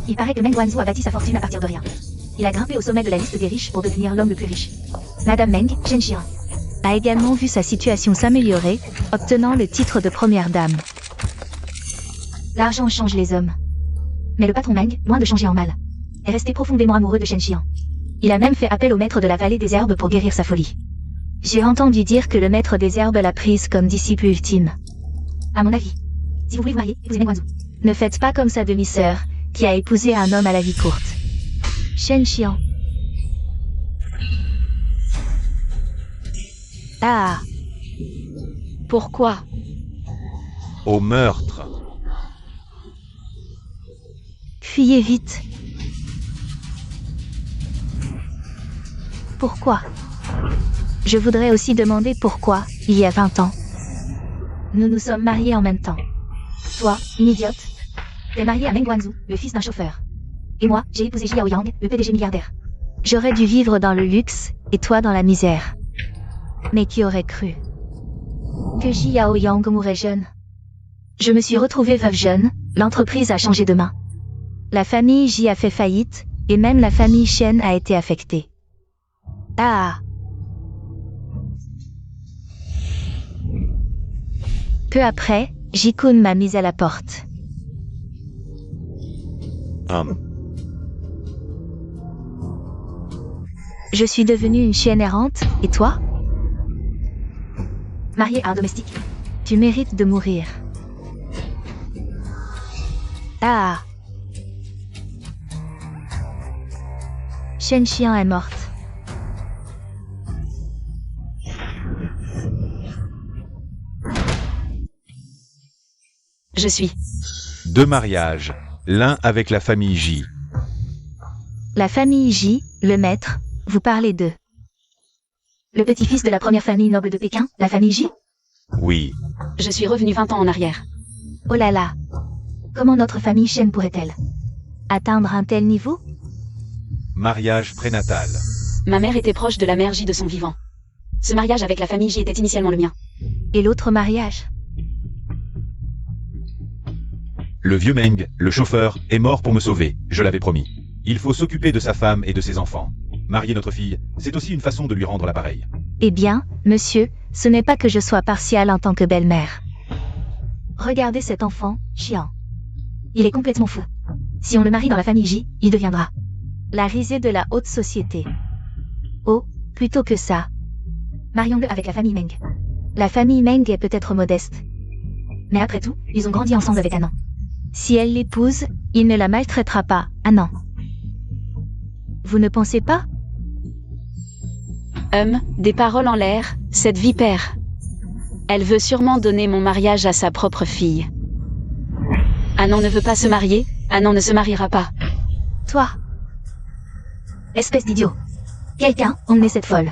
Il paraît que Meng Wanzhou a bâti sa fortune à partir de rien. Il a grimpé au sommet de la liste des riches pour devenir l'homme le plus riche. Madame Meng, Shen Xiang, a également vu sa situation s'améliorer, obtenant le titre de première dame. L'argent change les hommes. Mais le patron Meng, loin de changer en mal, est resté profondément amoureux de Shen Xiang. Il a même fait appel au maître de la vallée des herbes pour guérir sa folie. J'ai entendu dire que le maître des herbes l'a prise comme disciple ultime. À mon avis, si vous voulez vous marier, épousez Meng Wanzhou. Ne faites pas comme sa demi-sœur, qui a épousé un homme à la vie courte. Shen Xiang. Ah. Pourquoi? Au meurtre. Fuyez vite. Pourquoi? Je voudrais aussi demander pourquoi, il y a 20 ans. Nous nous sommes mariés en même temps. Toi, une idiote, t'es mariée à Meng Wanzhou, le fils d'un chauffeur. Et moi, j'ai épousé Jiao Yang, le PDG milliardaire. J'aurais dû vivre dans le luxe, et toi dans la misère. Mais qui aurait cru que Jiao Yang mourrait jeune? Je me suis retrouvée veuve jeune, l'entreprise a changé de main. La famille Ji a fait faillite, et même la famille Shen a été affectée. Ah. Peu après, Ji-kun m'a mise à la porte. Je suis devenue une chienne errante, et toi? Mariée à un domestique. Tu mérites de mourir. Ah. Shen Xiang est morte. Je suis. 2 mariages, l'un avec la famille Ji. La famille Ji, le maître, vous parlez d'eux. Le petit-fils de la première famille noble de Pékin, la famille Ji? Oui. Je suis revenue 20 ans en arrière. Oh là là. Comment notre famille Shen pourrait-elle atteindre un tel niveau? Mariage prénatal. Ma mère était proche de la mère Ji de son vivant. Ce mariage avec la famille Ji était initialement le mien. Et l'autre mariage? Le vieux Meng, le chauffeur, est mort pour me sauver, je l'avais promis. Il faut s'occuper de sa femme et de ses enfants. Marier notre fille, c'est aussi une façon de lui rendre l'appareil. Eh bien, monsieur, ce n'est pas que je sois partiale en tant que belle-mère. Regardez cet enfant, Xiang. Il est complètement fou. Si on le marie dans la famille Ji, il deviendra la risée de la haute société. Oh, plutôt que ça. Marions-le avec la famille Meng. La famille Meng est peut-être modeste. Mais après tout, ils ont grandi ensemble avec Anan. Si elle l'épouse, il ne la maltraitera pas, Anan. Vous ne pensez pas? Des paroles en l'air, cette vipère. Elle veut sûrement donner mon mariage à sa propre fille. Anan ne veut pas se marier, Anan ne se mariera pas. Toi. Espèce d'idiot. Quelqu'un emmenait cette folle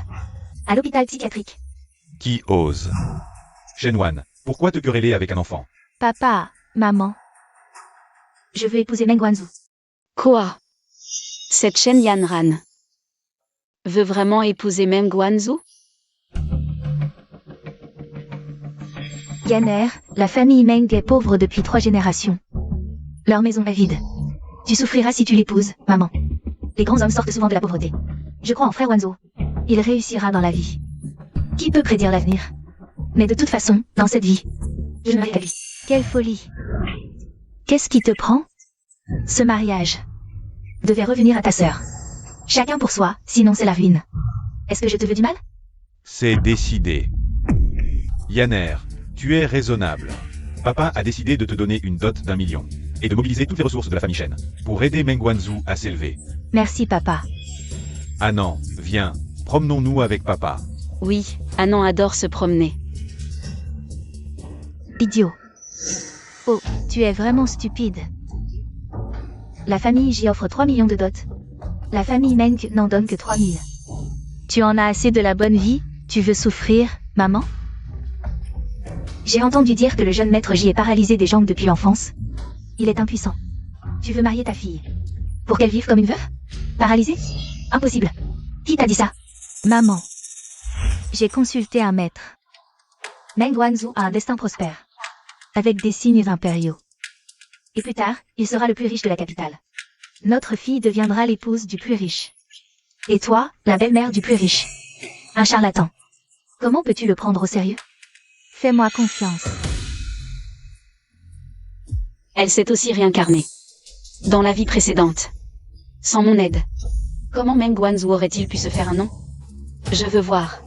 à l'hôpital psychiatrique. Qui ose? Shenwan, pourquoi te quereller avec un enfant? Papa, maman. Je veux épouser Meng Wanzhou. Quoi? Cette Shen Yanran veut vraiment épouser Meng Wanzhou? Yanner, la famille Meng est pauvre depuis 3 générations. Leur maison est vide. Tu souffriras si tu l'épouses, maman. Les grands hommes sortent souvent de la pauvreté. Je crois en frère Wanzhou. Il réussira dans la vie. Qui peut prédire l'avenir? Mais de toute façon, dans cette vie, je ne marierai pas. Quelle folie! Qu'est-ce qui te prend? Ce mariage devait revenir à ta sœur. Chacun pour soi, sinon c'est la ruine. Est-ce que je te veux du mal? C'est décidé. Yanner, tu es raisonnable. Papa a décidé de te donner une dot d'1 million et de mobiliser toutes les ressources de la famille Shen pour aider Meng Wanzhou à s'élever. Merci papa. Anan, viens, promenons-nous avec papa. Oui, Anan adore se promener. Idiot. Oh, tu es vraiment stupide. La famille Ji offre 3 millions de dots. La famille Meng n'en donne que 3 000. Tu en as assez de la bonne vie, tu veux souffrir, maman? J'ai entendu dire que le jeune maître Ji est paralysé des jambes depuis l'enfance. Il est impuissant. Tu veux marier ta fille pour qu'elle vive comme une veuve? Paralysée? Impossible. Qui t'a dit ça? Maman. J'ai consulté un maître. Meng Wanzhou a un destin prospère. Avec des signes impériaux. Et plus tard, il sera le plus riche de la capitale. Notre fille deviendra l'épouse du plus riche. Et toi, la belle-mère du plus riche. Un charlatan. Comment peux-tu le prendre au sérieux? Fais-moi confiance. Elle s'est aussi réincarnée. Dans la vie précédente. Sans mon aide. Comment Meng Wanzhou aurait-il pu se faire un nom? Je veux voir.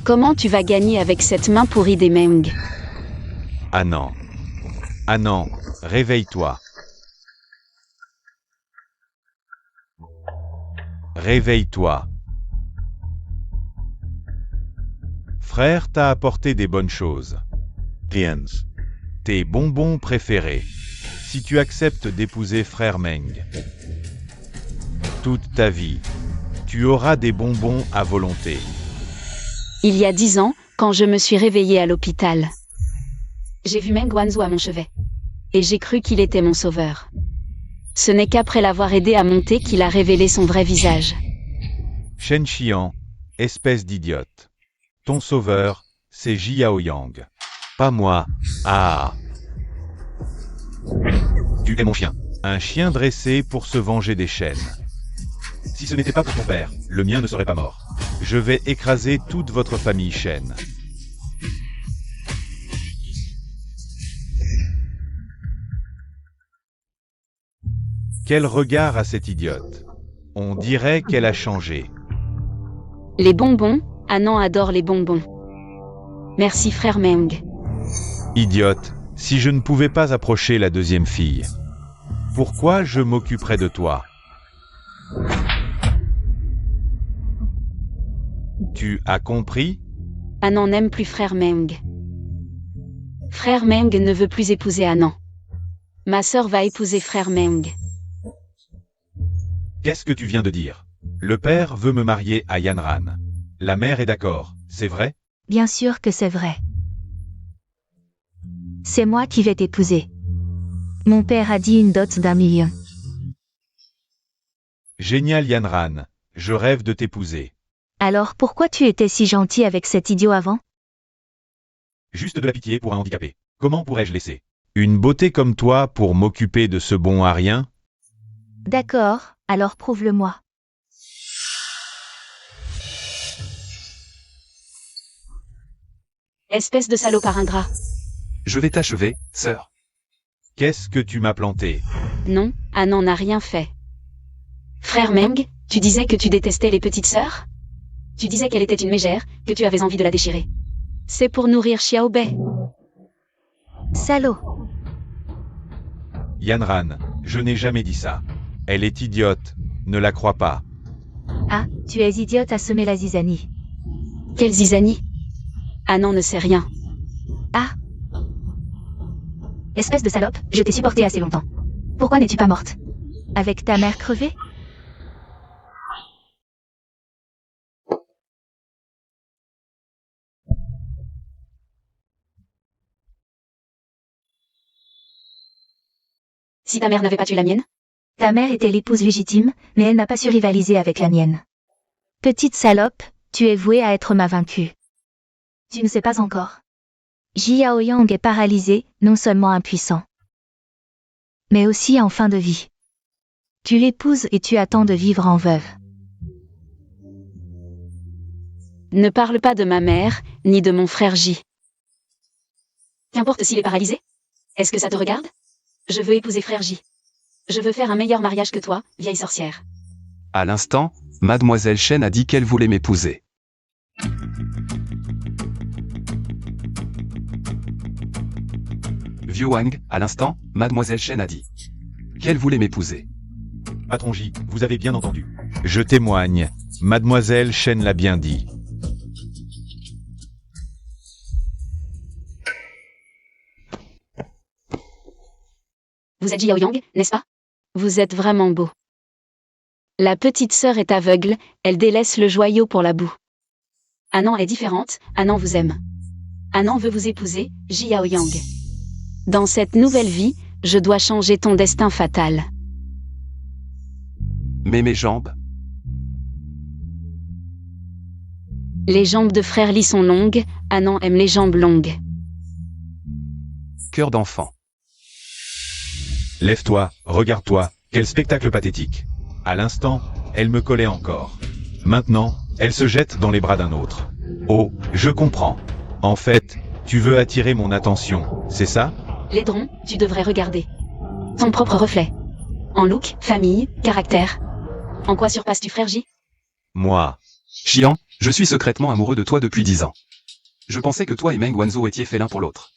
Comment tu vas gagner avec cette main pourrie des Meng? Annan. Annan, réveille-toi. Réveille-toi. Frère t'a apporté des bonnes choses. Tiens. Tes bonbons préférés. Si tu acceptes d'épouser frère Meng. Toute ta vie, tu auras des bonbons à volonté. Il y a 10 ans, quand je me suis réveillée à l'hôpital. J'ai vu Meng Wanzhou à mon chevet. Et j'ai cru qu'il était mon sauveur. Ce n'est qu'après l'avoir aidé à monter qu'il a révélé son vrai visage. Shen Xian, espèce d'idiote. Ton sauveur, c'est Jiao Yang. Pas moi. Ah. Tu es mon chien. Un chien dressé pour se venger des Shen. Si ce n'était pas pour ton père, le mien ne serait pas mort. Je vais écraser toute votre famille Shen. Quel regard à cette idiote. On dirait qu'elle a changé. Les bonbons, Annan adore les bonbons. Merci frère Meng. Idiote, si je ne pouvais pas approcher la deuxième fille, pourquoi je m'occuperais de toi? Tu as compris? Annan n'aime plus frère Meng. Frère Meng ne veut plus épouser Annan. Ma sœur va épouser frère Meng. Qu'est-ce que tu viens de dire? Le père veut me marier à Yanran. La mère est d'accord, c'est vrai? Bien sûr que c'est vrai. C'est moi qui vais t'épouser. Mon père a dit une dot d'1 million. Génial Yanran, je rêve de t'épouser. Alors pourquoi tu étais si gentil avec cet idiot avant? Juste de la pitié pour un handicapé. Comment pourrais-je laisser une beauté comme toi pour m'occuper de ce bon à rien? D'accord, alors prouve-le-moi. Espèce de salopard ingrat. Je vais t'achever, sœur. Qu'est-ce que tu m'as planté? Non, Annan n'a rien fait. Frère Meng, tu disais que tu détestais les petites sœurs? Tu disais qu'elle était une mégère, que tu avais envie de la déchirer. C'est pour nourrir Xiao Bei. Salaud. Yanran, je n'ai jamais dit ça. Elle est idiote, ne la crois pas. Ah, tu es idiote à semer la zizanie. Quelle zizanie? Annan ne sait rien. Ah, Espèce de salope, je t'ai supporté assez longtemps. Pourquoi n'es-tu pas morte? avec ta mère crevée? Si ta mère n'avait pas tué la mienne? Ta mère était l'épouse légitime, mais elle n'a pas su rivaliser avec la mienne. Petite salope, tu es vouée à être ma vaincue. Tu ne sais pas encore. Jiao Yang est paralysé, non seulement impuissant, mais aussi en fin de vie. Tu l'épouses et tu attends de vivre en veuve. Ne parle pas de ma mère, ni de mon frère J. Qu'importe s'il est paralysé? Est-ce que ça te regarde? Je veux épouser frère J. Je veux faire un meilleur mariage que toi, vieille sorcière. À l'instant, Mademoiselle Shen a dit qu'elle voulait m'épouser. Vieux Wang, à l'instant, Mademoiselle Shen a dit qu'elle voulait m'épouser. Patron J, vous avez bien entendu. Je témoigne, Mademoiselle Shen l'a bien dit. Vous êtes Jiao Yang, n'est-ce pas? Vous êtes vraiment beau. La petite sœur est aveugle, elle délaisse le joyau pour la boue. Annan est différente, Annan vous aime. Annan veut vous épouser, Jiao Yang. Dans cette nouvelle vie, je dois changer ton destin fatal. Mais mes jambes, Les jambes de frère Li sont longues, Annan aime les jambes longues. cœur d'enfant. Lève-toi, regarde-toi, Quel spectacle pathétique. À l'instant, elle me collait encore. Maintenant, elle se jette dans les bras d'un autre. Oh, je comprends. En fait, tu veux attirer mon attention, c'est ça? Laidron, tu devrais regarder ton propre reflet. En look, famille, caractère. En quoi surpasses-tu frère J? Moi. Xian, je suis secrètement amoureux de toi depuis 10 ans. Je pensais que toi et Meng Wanzhou étiez faits l'un pour l'autre.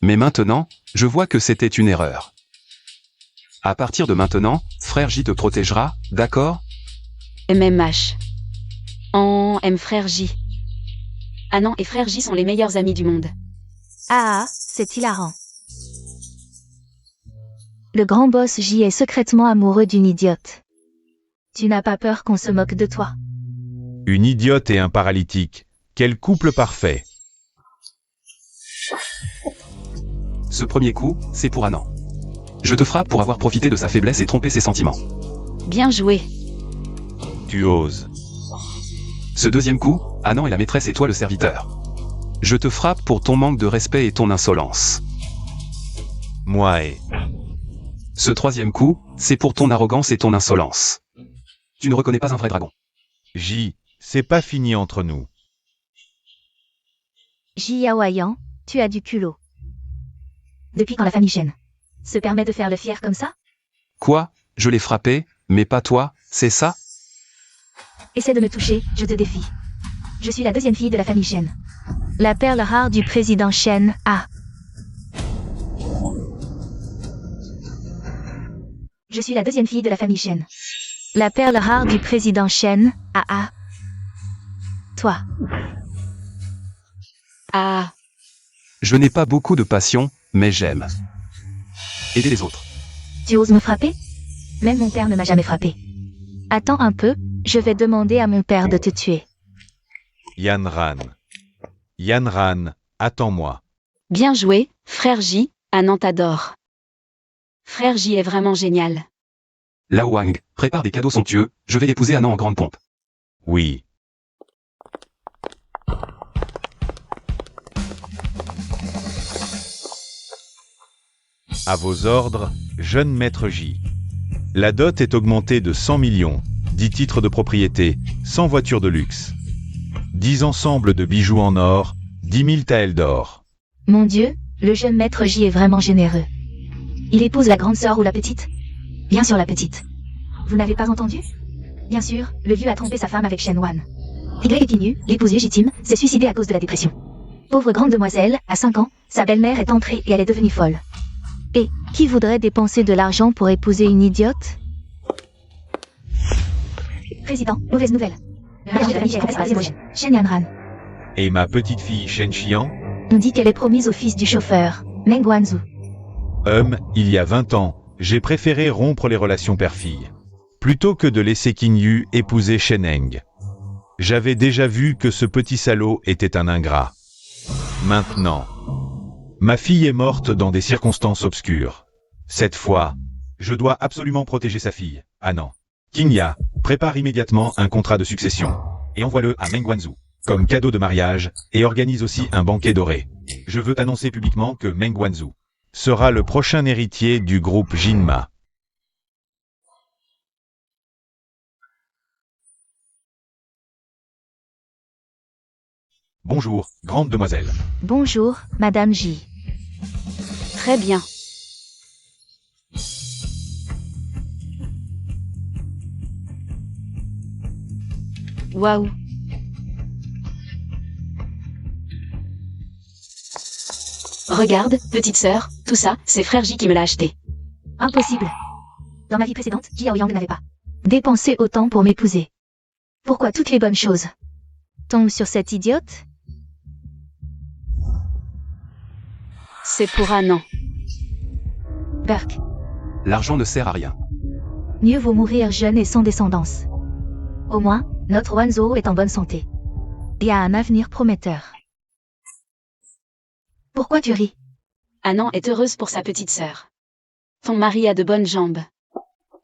Mais maintenant, je vois que c'était une erreur. À partir de maintenant, frère J te protégera, d'accord? MMH. En M frère J. Anan et frère J sont les meilleurs amis du monde. Ah, c'est hilarant. Le grand boss J est secrètement amoureux d'une idiote. Tu n'as pas peur qu'on se moque de toi? Une idiote et un paralytique. Quel couple parfait. Ce premier coup, c'est pour Anan. Je te frappe pour avoir profité de sa faiblesse et trompé ses sentiments. Bien joué. Tu oses. Ce deuxième coup, Anan est la maîtresse et toi le serviteur. Je te frappe pour ton manque de respect et ton insolence. Moi et... Ce troisième coup, c'est pour ton arrogance et ton insolence. Tu ne reconnais pas un vrai dragon. J, c'est pas fini entre nous. Ji Yaoyan, tu as du culot. Depuis quand la famille Shen se permet de faire le fier comme ça? Quoi? Je l'ai frappé, mais pas toi, c'est ça? Essaie de me toucher, je te défie. Je suis la deuxième fille de la famille Shen. La perle rare du président Shen, ah. Je suis la deuxième fille de la famille Shen. La perle rare du président Shen, ah ah. Toi. Ah. Je n'ai pas beaucoup de passion, mais j'aime aider les autres. Tu oses me frapper? Même mon père ne m'a jamais frappé. Attends un peu, je vais demander à mon père de te tuer. Yanran. Yanran, attends-moi. Bien joué, frère J, Anan t'adore. Frère J est vraiment génial. Lao Wang, prépare des cadeaux somptueux, je vais épouser Anan en grande pompe. Oui. À vos ordres, jeune maître J. La dot est augmentée de 100 millions, 10 titres de propriété, 100 voitures de luxe, 10 ensembles de bijoux en or, 10 000 taels d'or. Mon Dieu, le jeune maître J est vraiment généreux. Il épouse la grande sœur ou la petite? Bien sûr la petite. Vous n'avez pas entendu? Bien sûr, le vieux a trompé sa femme avec Shen Wan. Y Epinu, l'épouse légitime, s'est suicidée à cause de la dépression. Pauvre grande demoiselle, à 5 ans, sa belle-mère est entrée et elle est devenue folle. Et, qui voudrait dépenser de l'argent pour épouser une idiote? Président, mauvaise nouvelle. La mère de la famille Shen est passée Shen Yanran. Et ma petite fille Shen Xian? On dit qu'elle est promise au fils du chauffeur, Meng Wanzhou. Il y a 20 ans, j'ai préféré rompre les relations père-fille. Plutôt que de laisser Qin Yu épouser Shen Heng. J'avais déjà vu que ce petit salaud était un ingrat. Maintenant, ma fille est morte dans des circonstances obscures. Cette fois, je dois absolument protéger sa fille. Ah non. Qin Ya, prépare immédiatement un contrat de succession et envoie-le à Meng Wanzhou comme cadeau de mariage et organise aussi un banquet doré. Je veux annoncer publiquement que Meng Wanzhou sera le prochain héritier du groupe Jinma. Bonjour, grande demoiselle. Bonjour, Madame J. Très bien. Waouh. Regarde, petite sœur, tout ça, c'est frère J qui me l'a acheté. Impossible. Dans ma vie précédente, Ji Yaoyang n'avait pas Dépensé autant pour m'épouser. Pourquoi toutes les bonnes choses Tombe sur cette idiote? C'est pour Anan. Burke. L'argent ne sert à rien. Mieux vaut mourir jeune et sans descendance. Au moins, notre Wanzhou est en bonne santé. Et a un avenir prometteur. Pourquoi tu ris? Anan est heureuse pour sa petite sœur. Ton mari a de bonnes jambes.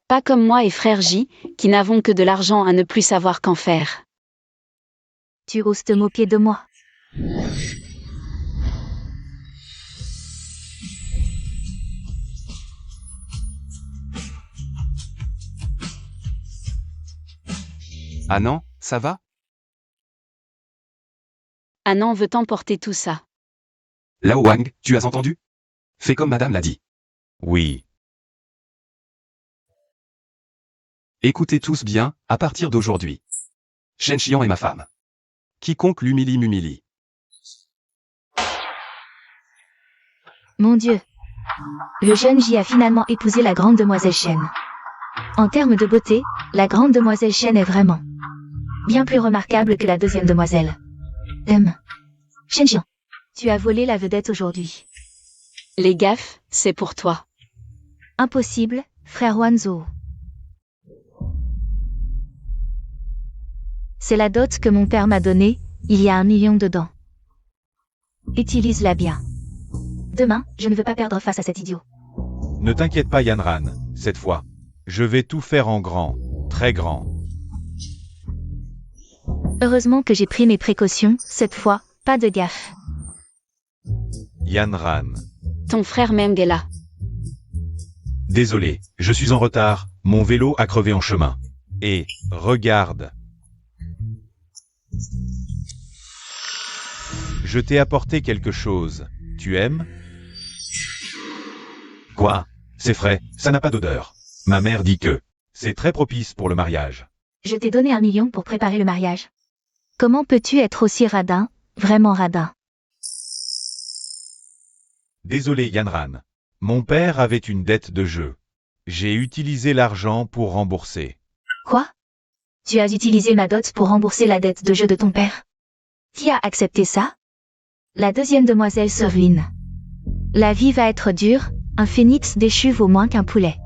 Pas comme moi et frère J, qui n'avons que de l'argent à ne plus savoir qu'en faire. Tu oses te moquer de moi? Ah non, ça va? Anan veut emporter tout ça. Lao Wang, tu as entendu? Fais comme madame l'a dit. Oui. Écoutez tous bien, à partir d'aujourd'hui. Shen Xian est ma femme. Quiconque l'humilie m'humilie. Mon Dieu. Le jeune J a finalement épousé la grande demoiselle Shen. En termes de beauté, la grande demoiselle Shen est vraiment bien plus remarquable que la deuxième demoiselle. Shen Xian. Tu as volé la vedette aujourd'hui. Les gaffes, c'est pour toi. Impossible, frère Wanzhou. C'est la dot que mon père m'a donnée, il y a 1 million dedans. Utilise-la bien. Demain, je ne veux pas perdre face à cet idiot. Ne t'inquiète pas Yanran, cette fois. Je vais tout faire en grand, très grand. Heureusement que j'ai pris mes précautions, cette fois, pas de gaffe. Yanran. Ton frère Meng est là. Désolé, je suis en retard, mon vélo a crevé en chemin. Et, regarde. Je t'ai apporté quelque chose. Tu aimes? Quoi? C'est frais, ça n'a pas d'odeur. Ma mère dit que c'est très propice pour le mariage. Je t'ai donné 1 million pour préparer le mariage. Comment peux-tu être aussi radin, vraiment radin? Désolé Yanran. Mon père avait une dette de jeu. J'ai utilisé l'argent pour rembourser. Quoi? Tu as utilisé ma dot pour rembourser la dette de jeu de ton père? Qui a accepté ça? La deuxième demoiselle se ruine. La vie va être dure, un phénix déchu vaut moins qu'un poulet.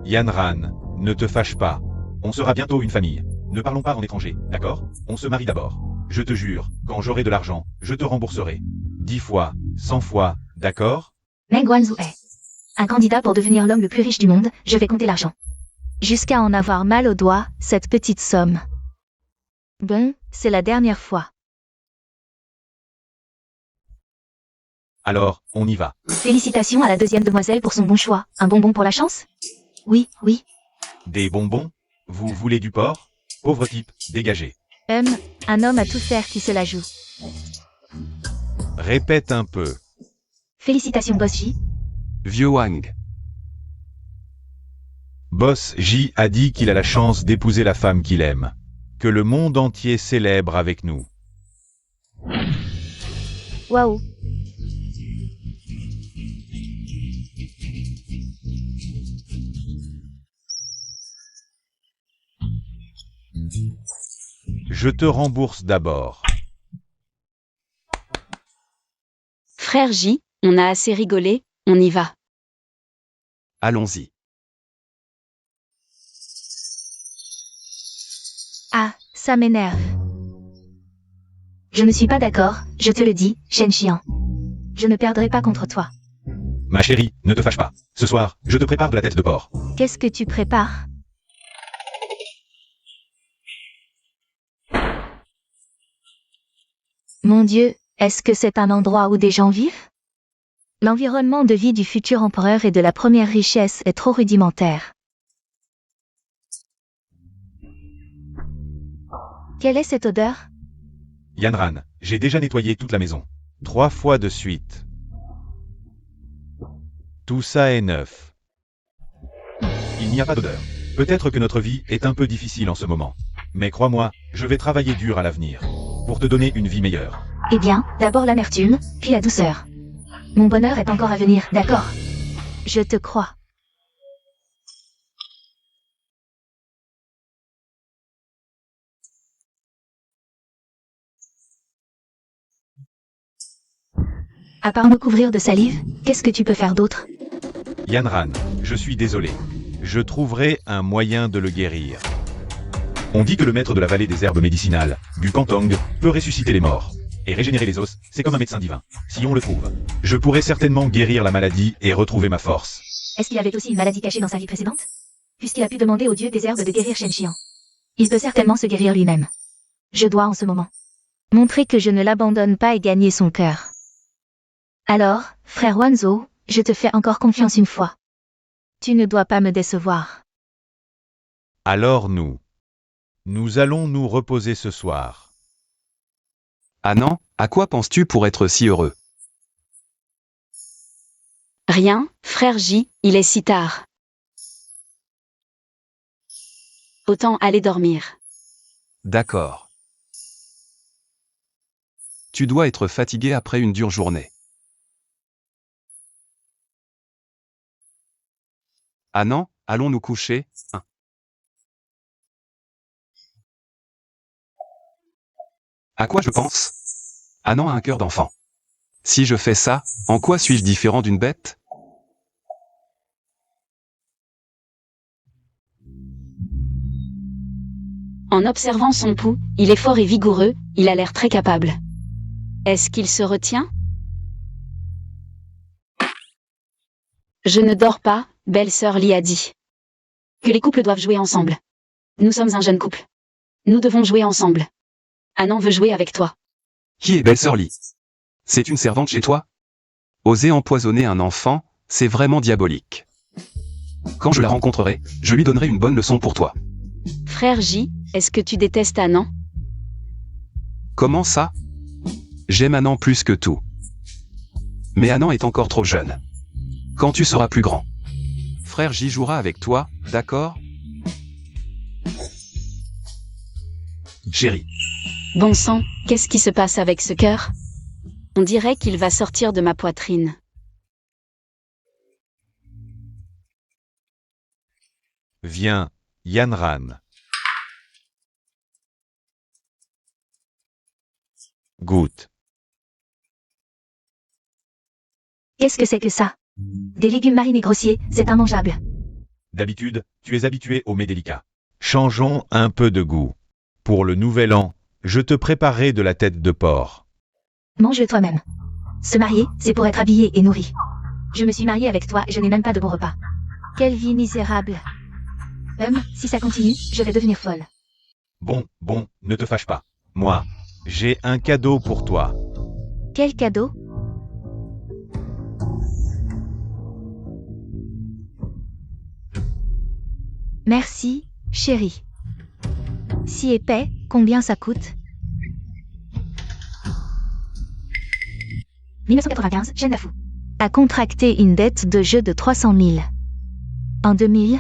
Yanran, ne te fâche pas. On sera bientôt une famille. Ne parlons pas en étranger, d'accord? On se marie d'abord. Je te jure, quand j'aurai de l'argent, je te rembourserai. 10 fois, 100 fois, d'accord? Meng Wanzhou est un candidat pour devenir l'homme le plus riche du monde, je vais compter l'argent. Jusqu'à en avoir mal aux doigts, cette petite somme. Bon, c'est la dernière fois. Alors, on y va. Félicitations à la deuxième demoiselle pour son bon choix. Un bonbon pour la chance? Oui, oui. Des bonbons? Vous voulez du porc? Pauvre type, dégagez. Un homme à tout faire qui se la joue. Répète un peu. Félicitations Boss J. Vieux Wang. Boss J a dit qu'il a la chance d'épouser la femme qu'il aime. Que le monde entier célèbre avec nous. Waouh. Je te rembourse d'abord. Frère J, on a assez rigolé, on y va. Allons-y. Ah, ça m'énerve. Je ne suis pas d'accord, je te le dis, Shen Xian. Je ne perdrai pas contre toi. Ma chérie, ne te fâche pas. Ce soir, je te prépare de la tête de porc. Qu'est-ce que tu prépares? Mon Dieu, est-ce que c'est un endroit où des gens vivent? L'environnement de vie du futur empereur et de la première richesse est trop rudimentaire. Quelle est cette odeur? Yanran, j'ai déjà nettoyé toute la maison. 3 fois de suite. Tout ça est neuf. Il n'y a pas d'odeur. Peut-être que notre vie est un peu difficile en ce moment. Mais crois-moi, je vais travailler dur à l'avenir. Pour te donner une vie meilleure. Eh bien, d'abord l'amertume, puis la douceur. Mon bonheur est encore à venir, d'accord? Je te crois. À part me couvrir de salive, qu'est-ce que tu peux faire d'autre? Yanran, je suis désolé. Je trouverai un moyen de le guérir. On dit que le maître de la vallée des herbes médicinales, du Kantong, peut ressusciter les morts. Et régénérer les os, c'est comme un médecin divin. Si on le trouve, je pourrais certainement guérir la maladie et retrouver ma force. Est-ce qu'il y avait aussi une maladie cachée dans sa vie précédente? Puisqu'il a pu demander au dieu des herbes de guérir Shen Xian. Il peut certainement se guérir lui-même. Je dois en ce moment montrer que je ne l'abandonne pas et gagner son cœur. Alors, frère Wanzhou, je te fais encore confiance une fois. Tu ne dois pas me décevoir. Alors nous allons nous reposer ce soir. Anand, à quoi penses-tu pour être si heureux? Rien, frère J, il est si tard. Autant aller dormir. D'accord. Tu dois être fatigué après une dure journée. Anand, allons nous coucher. À quoi je pense? Anand a un cœur d'enfant. Si je fais ça, en quoi suis-je différent d'une bête? En observant son pouls, il est fort et vigoureux, il a l'air très capable. Est-ce qu'il se retient? Je ne dors pas, belle-sœur Lee a dit. Que les couples doivent jouer ensemble. Nous sommes un jeune couple. Nous devons jouer ensemble. Anand veut jouer avec toi. Qui est belle-sœur Lee? C'est une servante chez toi? Oser empoisonner un enfant, c'est vraiment diabolique. Quand je la rencontrerai, je lui donnerai une bonne leçon pour toi. Frère J, est-ce que tu détestes Anand? Comment ça? J'aime Anand plus que tout. Mais Anand est encore trop jeune. Quand tu seras plus grand, frère J jouera avec toi, d'accord? Chérie. Bon sang, qu'est-ce qui se passe avec ce cœur? On dirait qu'il va sortir de ma poitrine. Viens, Yanran. Goûte. Qu'est-ce que c'est que ça? Des légumes marinés grossiers, c'est immangeable. D'habitude, tu es habitué aux mets délicats. Changeons un peu de goût. Pour le nouvel an, je te préparerai de la tête de porc. Mange-le toi-même. Se marier, c'est pour être habillé et nourri. Je me suis mariée avec toi et je n'ai même pas de bon repas. Quelle vie misérable. Si ça continue, je vais devenir folle. Bon, ne te fâche pas. Moi, j'ai un cadeau pour toi. Quel cadeau? Merci, chérie. Si épais, combien ça coûte? 1995, Chen Dafu. A contracté une dette de jeu de 300 000. En 2000?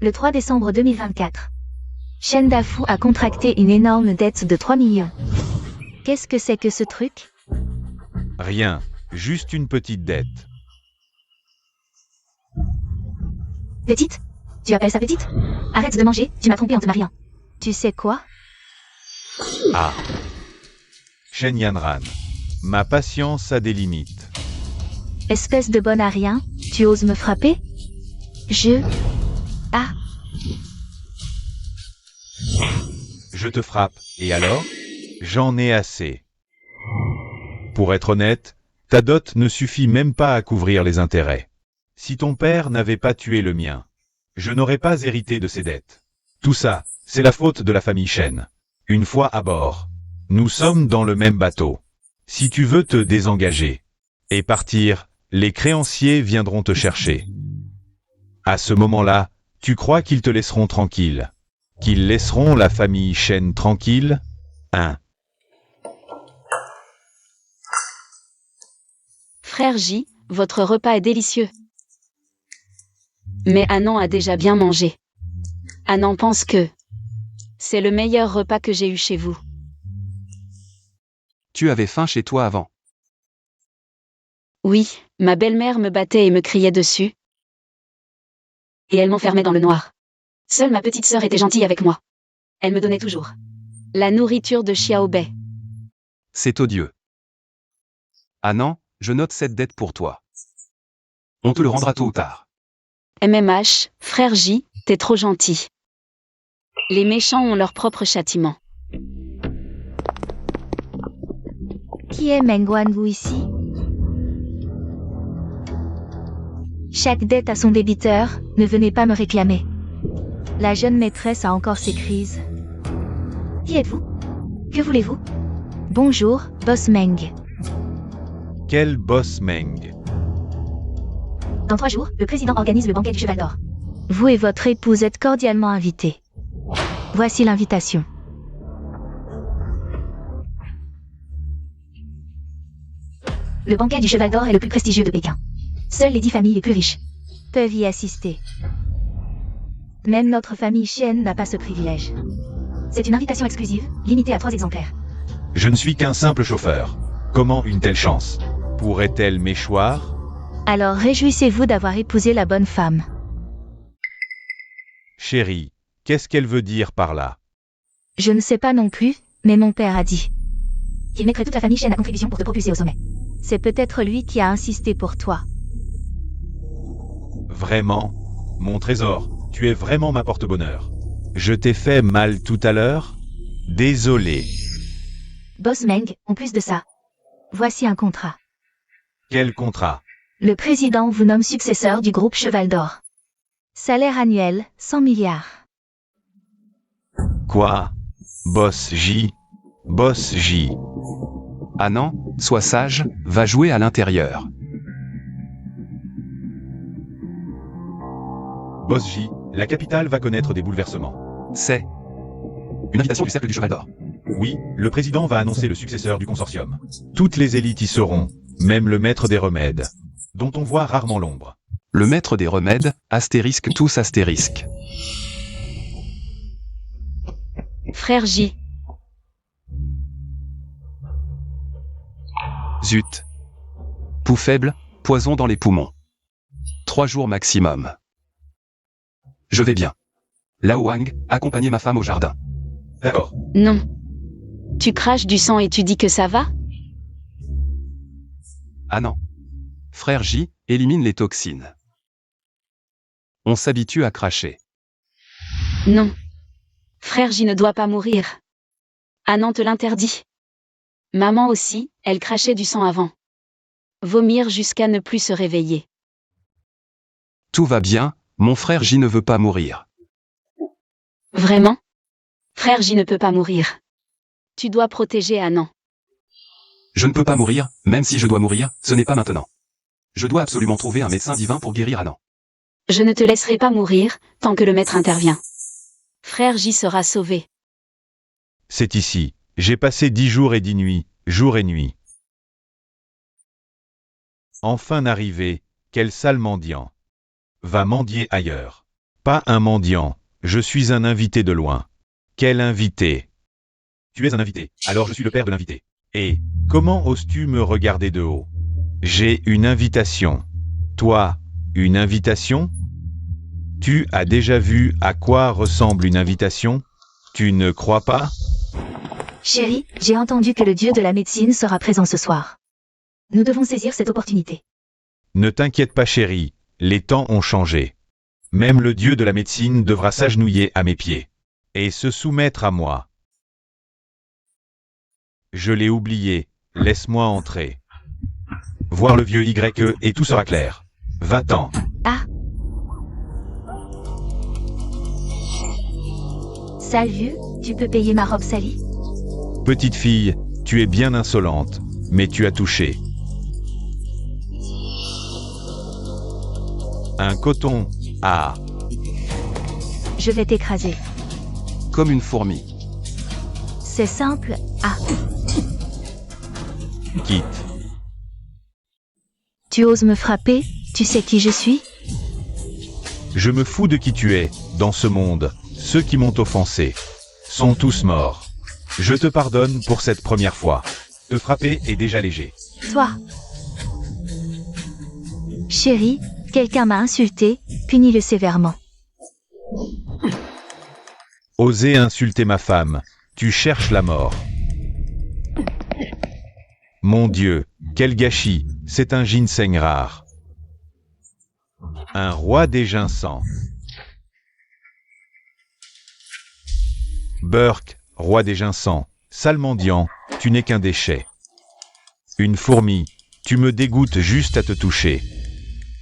Le 3 décembre 2024. Chen Dafu a contracté une énorme dette de 3 millions. Qu'est-ce que c'est que ce truc? Rien, juste une petite dette. Petite? Tu appelles ça petite? Arrête de manger, tu m'as trompé en te mariant. Tu sais quoi? Ah. Shen Yanran. Ma patience a des limites. Espèce de bonne à rien, tu oses me frapper? Ah, Je te frappe, et alors? J'en ai assez. Pour être honnête, ta dot ne suffit même pas à couvrir les intérêts. Si ton père n'avait pas tué le mien, je n'aurais pas hérité de ses dettes. Tout ça, c'est la faute de la famille Shen. Une fois à bord, nous sommes dans le même bateau. Si tu veux te désengager et partir, les créanciers viendront te chercher. À ce moment-là, tu crois qu'ils te laisseront tranquille? Qu'ils laisseront la famille Shen tranquille? Frère J, votre repas est délicieux. Mais Anand a déjà bien mangé. Anand pense que c'est le meilleur repas que j'ai eu chez vous. Tu avais faim chez toi avant. Oui, ma belle-mère me battait et me criait dessus. Et elle m'enfermait dans le noir. Seule ma petite sœur était gentille avec moi. Elle me donnait toujours la nourriture de Xiaobei. C'est odieux. Anand, je note cette dette pour toi. On te le rendra tôt ou tard. MMH, frère J, t'es trop gentil. Les méchants ont leur propre châtiment. qui est Meng Wanwu ici? Chaque dette a son débiteur, ne venez pas me réclamer. La jeune maîtresse a encore ses crises. Qui êtes-vous? Que voulez-vous? Bonjour, boss Meng. Quel boss Meng? Dans 3 jours, le président organise le banquet du Cheval d'Or. Vous et votre épouse êtes cordialement invités. Voici l'invitation. Le banquet du Cheval d'Or est le plus prestigieux de Pékin. Seules les 10 familles les plus riches Peuvent y assister. Même notre famille Chen n'a pas ce privilège. C'est une invitation exclusive, limitée à 3 exemplaires. Je ne suis qu'un simple chauffeur. Comment une telle chance? Pourrait-elle m'échoir? Alors réjouissez-vous d'avoir épousé la bonne femme. Chérie, qu'est-ce qu'elle veut dire par là? Je ne sais pas non plus, mais mon père a dit. Il mettrait toute la famille Chen à contribution pour te propulser au sommet. C'est peut-être lui qui a insisté pour toi. Vraiment? Mon trésor, tu es vraiment ma porte-bonheur. Je t'ai fait mal tout à l'heure? Désolé. Boss Meng, en plus de ça, Voici un contrat. Quel contrat? Le président vous nomme successeur du groupe Cheval d'Or. Salaire annuel, 100 milliards. Quoi? Boss J? Boss J. Ah non, sois sage, va jouer à l'intérieur. Boss J, la capitale va connaître des bouleversements. C'est une invitation du Cercle du Cheval d'Or. Oui, le président va annoncer le successeur du consortium. Toutes les élites y seront, même le maître des remèdes, dont on voit rarement l'ombre. Le maître des remèdes, astérisque tous astérisque. Frère J. Zut. Pouls faible, poison dans les poumons. 3 jours maximum. Je vais bien. Lao Wang, accompagnez ma femme au jardin. D'accord. Non. Tu craches du sang et tu dis que ça va? Ah non. Frère J, élimine les toxines. On s'habitue à cracher. Non. Frère J ne doit pas mourir. Anand te l'interdit. Maman aussi, elle crachait du sang avant. Vomir jusqu'à ne plus se réveiller. Tout va bien, mon frère J ne veut pas mourir. Vraiment? Frère J ne peut pas mourir. Tu dois protéger Anand. Je ne peux pas mourir, même si je dois mourir, ce n'est pas maintenant. Je dois absolument trouver un médecin divin pour guérir Anand. Je ne te laisserai pas mourir, tant que le maître intervient. Frère J sera sauvé. C'est ici. J'ai passé 10 jours et 10 nuits, jour et nuit. Enfin arrivé, quel sale mendiant. Va mendier ailleurs. Pas un mendiant, je suis un invité de loin. Quel invité? Tu es un invité, alors je suis le père de l'invité. Et, comment oses-tu me regarder de haut? J'ai une invitation. Toi, une invitation? Tu as déjà vu à quoi ressemble une invitation? Tu ne crois pas? Chérie, j'ai entendu que le dieu de la médecine sera présent ce soir. Nous devons saisir cette opportunité. Ne t'inquiète pas chérie, les temps ont changé. Même le dieu de la médecine devra s'agenouiller à mes pieds. Et se soumettre à moi. Je l'ai oublié, laisse-moi entrer. Voir le vieux YE et tout sera clair. Va-t'en. Ah. Salut, tu peux payer ma robe salie? Petite fille, tu es bien insolente, mais tu as touché. Un coton, ah. Je vais t'écraser. Comme une fourmi. C'est simple, ah. Quitte. Tu oses me frapper, tu sais qui je suis? Je me fous de qui tu es, dans ce monde, ceux qui m'ont offensé sont tous morts. Je te pardonne pour cette première fois. Te frapper est déjà léger. Toi. Chérie, quelqu'un m'a insulté, punis-le sévèrement. Oser insulter ma femme, tu cherches la mort. Mon Dieu, quel gâchis, c'est un ginseng rare. Un roi des ginseng. Burke, roi des ginseng, sale mendiant, tu n'es qu'un déchet. Une fourmi, tu me dégoûtes juste à te toucher.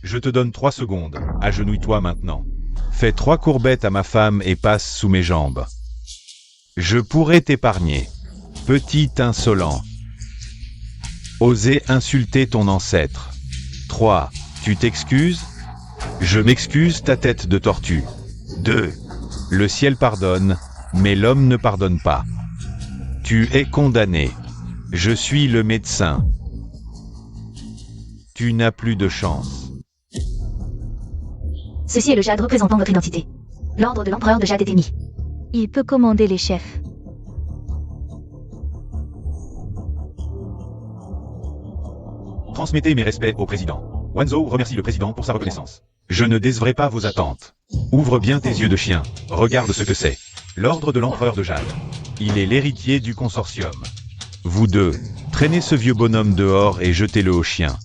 Je te donne 3 secondes, agenouille-toi maintenant. Fais 3 courbettes à ma femme et passe sous mes jambes. Je pourrais t'épargner. Petit insolent. Oser insulter ton ancêtre. 3. Tu t'excuses? Je m'excuse ta tête de tortue. 2. Le ciel pardonne, mais l'homme ne pardonne pas. Tu es condamné. Je suis le médecin. Tu n'as plus de chance. Ceci est le jade représentant votre identité. L'ordre de l'empereur de jade est émis. Il peut commander les chefs. Transmettez mes respects au président. Wanzo remercie le président pour sa reconnaissance. Je ne décevrai pas vos attentes. Ouvre bien tes yeux de chien. Regarde ce que c'est. L'ordre de l'empereur de jade. Il est l'héritier du consortium. Vous deux, traînez ce vieux bonhomme dehors et jetez-le au chien.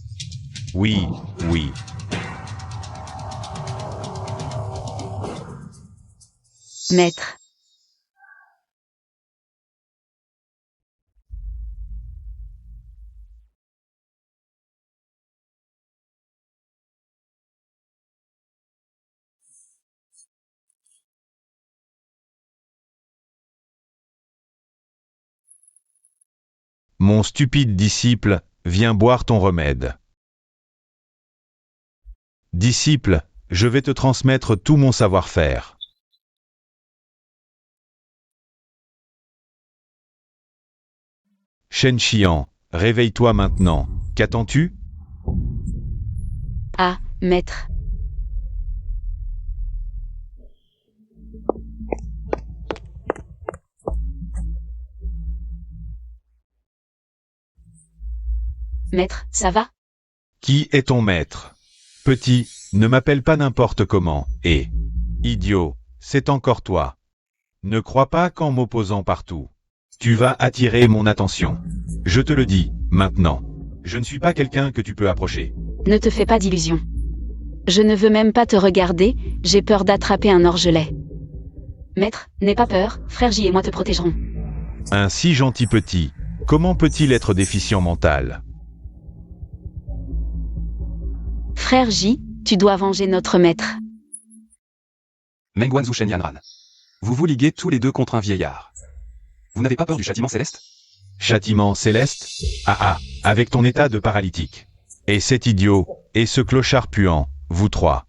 Oui, oui. Maître. Mon stupide disciple, viens boire ton remède. Disciple, je vais te transmettre tout mon savoir-faire. Shen Qian, réveille-toi maintenant. Qu'attends-tu? Ah, maître. Maître, ça va? Qui est ton maître? Petit, ne m'appelle pas n'importe comment, et... Idiot, c'est encore toi. Ne crois pas qu'en m'opposant partout, tu vas attirer mon attention. Je te le dis, maintenant. Je ne suis pas quelqu'un que tu peux approcher. Ne te fais pas d'illusions. Je ne veux même pas te regarder, j'ai peur d'attraper un orgelet. Maître, n'aie pas peur, frère J et moi te protégerons. Un si gentil petit, comment peut-il être déficient mental? Frère J, tu dois venger notre maître. Meng Wanzhou Shen Yanran. Vous vous liguez tous les deux contre un vieillard. Vous n'avez pas peur du châtiment céleste? Châtiment céleste? Ah ah, avec ton état de paralytique. Et cet idiot, et ce clochard puant, vous trois.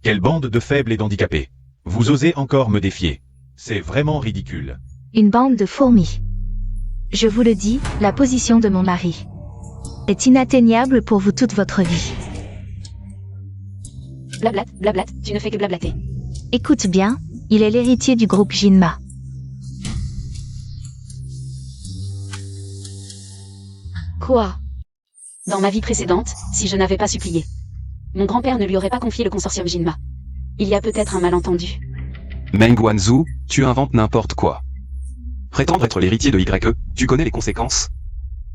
Quelle bande de faibles et d'handicapés. Vous osez encore me défier. C'est vraiment ridicule. Une bande de fourmis. Je vous le dis, la position de mon mari est inatteignable pour vous toute votre vie. Blablat, blablat, tu ne fais que blablater. Écoute bien, il est l'héritier du groupe Jinma. Quoi? Dans ma vie précédente, si je n'avais pas supplié, mon grand-père ne lui aurait pas confié le consortium Jinma. Il y a peut-être un malentendu. Meng Wanzhou, tu inventes n'importe quoi. Prétendre être l'héritier de YE, tu connais les conséquences?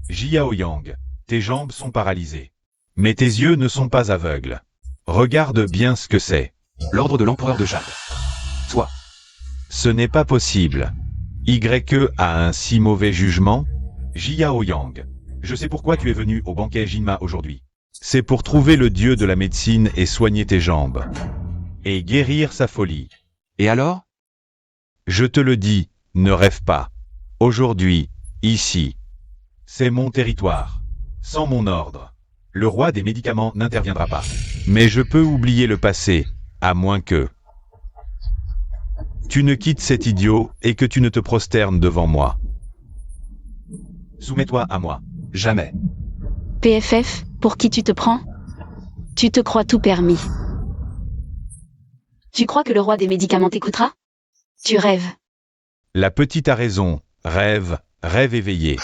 Jiao Yang, tes jambes sont paralysées. Mais tes yeux ne sont pas aveugles. Regarde bien ce que c'est. L'ordre de l'empereur de Jade. Toi. Ce n'est pas possible. YE a un si mauvais jugement? Jiao Yang, je sais pourquoi tu es venu au banquet Jinma aujourd'hui. C'est pour trouver le dieu de la médecine et soigner tes jambes. Et guérir sa folie. Et alors? Je te le dis, ne rêve pas. Aujourd'hui, ici. C'est mon territoire. Sans mon ordre. Le roi des médicaments n'interviendra pas. Mais je peux oublier le passé, à moins que... tu ne quittes cet idiot et que tu ne te prosternes devant moi. Soumets-toi à moi. Jamais. PFF, pour qui tu te prends? Tu te crois tout permis. Tu crois que le roi des médicaments t'écoutera? Tu rêves. La petite a raison. Rêve, rêve éveillé.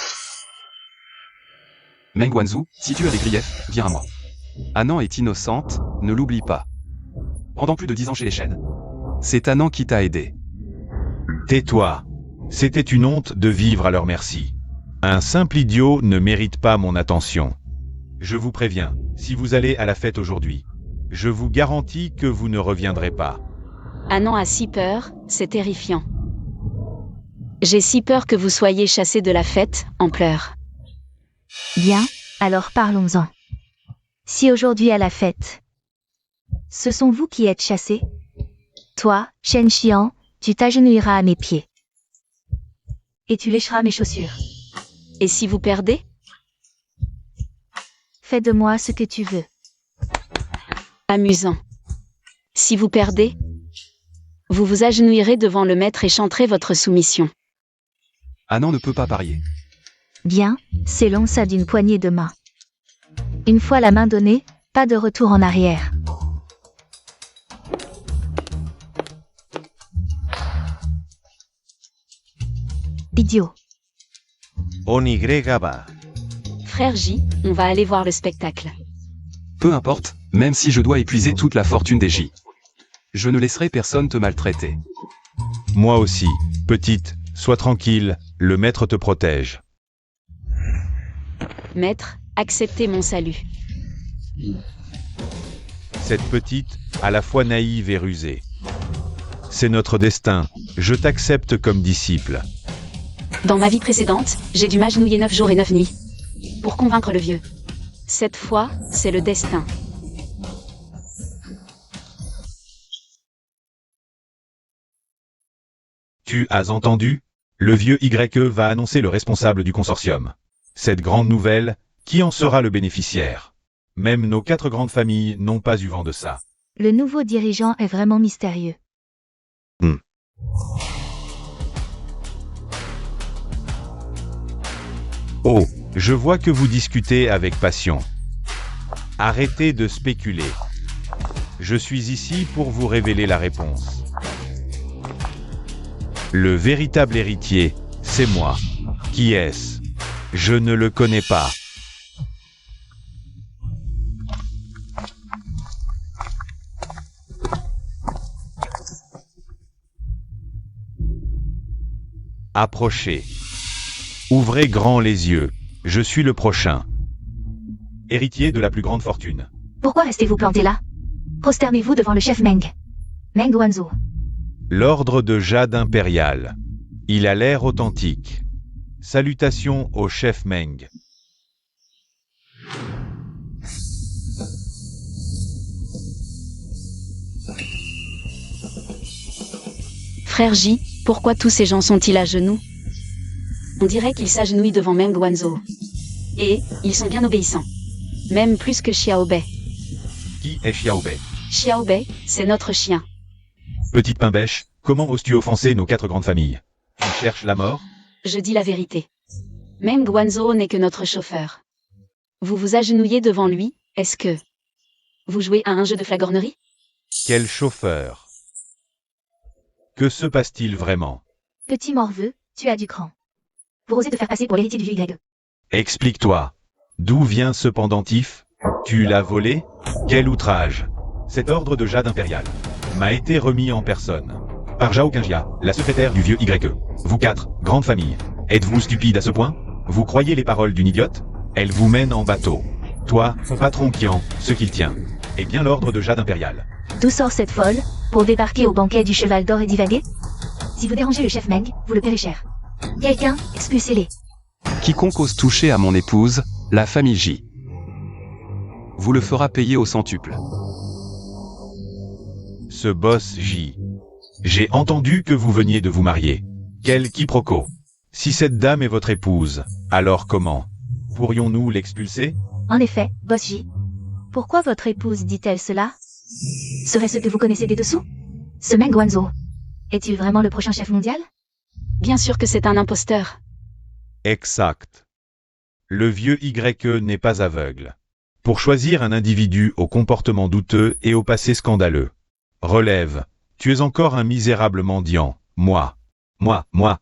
Meng Wanzhou, si tu as des griefs, viens à moi. Anan est innocente, ne l'oublie pas. Pendant plus de 10 ans chez les Shen. C'est Anan qui t'a aidé. Tais-toi. C'était une honte de vivre à leur merci. Un simple idiot ne mérite pas mon attention. Je vous préviens, si vous allez à la fête aujourd'hui, je vous garantis que vous ne reviendrez pas. Anan a si peur, c'est terrifiant. J'ai si peur que vous soyez chassé de la fête, en pleurs. Bien, alors parlons-en. Si aujourd'hui à la fête, ce sont vous qui êtes chassés, toi, Shen Qian, tu t'agenouilleras à mes pieds. Et tu lécheras mes chaussures. Et si vous perdez? Fais de moi ce que tu veux. Amusant. Si vous perdez, vous vous agenouillerez devant le maître et chanterez votre soumission. Anan ne peut pas parier. Bien, s'élança d'une poignée de main. Une fois la main donnée, pas de retour en arrière. Idiot. Onigregaba. Frère J, on va aller voir le spectacle. Peu importe, même si je dois épuiser toute la fortune des J. Je ne laisserai personne te maltraiter. Moi aussi, petite, sois tranquille, le maître te protège. Maître, acceptez mon salut. Cette petite, à la fois naïve et rusée. C'est notre destin, je t'accepte comme disciple. Dans ma vie précédente, j'ai dû m'agenouiller 9 jours et 9 nuits. Pour convaincre le vieux. Cette fois, c'est le destin. Tu as entendu? Le vieux YE va annoncer le responsable du consortium. Cette grande nouvelle, qui en sera le bénéficiaire? Même nos 4 grandes familles n'ont pas eu vent de ça. Le nouveau dirigeant est vraiment mystérieux. Oh, je vois que vous discutez avec passion. Arrêtez de spéculer. Je suis ici pour vous révéler la réponse. Le véritable héritier, c'est moi. Qui est-ce? Je ne le connais pas. Approchez. Ouvrez grand les yeux. Je suis le prochain. Héritier de la plus grande fortune. Pourquoi restez-vous planté là? Prosternez-vous devant le chef Meng. Meng Wanzhou. L'ordre de Jade impérial. Il a l'air authentique. Salutations au chef Meng. Frère J, pourquoi tous ces gens sont-ils à genoux? On dirait qu'ils s'agenouillent devant Meng Wanzhou. Et, ils sont bien obéissants. Même plus que Xiaobei. Qui est Xiaobei? Xiaobei, c'est notre chien. Petite pain-bêche, comment oses-tu offenser nos 4 grandes familles? Tu cherches la mort? Je dis la vérité. Meng Wanzhou n'est que notre chauffeur. Vous vous agenouillez devant lui, est-ce que... vous jouez à un jeu de flagornerie? Quel chauffeur? Que se passe-t-il vraiment? Petit morveux, tu as du cran. Pour oser te faire passer pour l'héritier du vieux YE. Explique-toi. D'où vient ce pendentif? Tu l'as volé? Quel outrage! Cet ordre de Jade impérial m'a été remis en personne par Zhao Qingjia, la secrétaire du vieux YE. Vous 4, grande famille, êtes-vous stupide à ce point? Vous croyez les paroles d'une idiote? Elle vous mène en bateau. Toi, patron Qian, ce qu'il tient. Eh bien l'ordre de Jade impérial. D'où sort cette folle? Pour débarquer au banquet du cheval d'or et divaguer? Si vous dérangez le chef Meng, vous le paierez cher. Quelqu'un, expulsez-les. Quiconque ose toucher à mon épouse, la famille J, vous le fera payer au centuple. Ce boss J. J'ai entendu que vous veniez de vous marier. Quel quiproquo. Si cette dame est votre épouse, alors comment? Pourrions-nous l'expulser? En effet, boss J. Pourquoi votre épouse dit-elle cela? Serait-ce que vous connaissez des dessous? Ce Meng Wanzhou. Est-il vraiment le prochain chef mondial? Bien sûr que c'est un imposteur. Exact. Le vieux YE n'est pas aveugle. Pour choisir un individu au comportement douteux et au passé scandaleux. Relève, tu es encore un misérable mendiant, moi,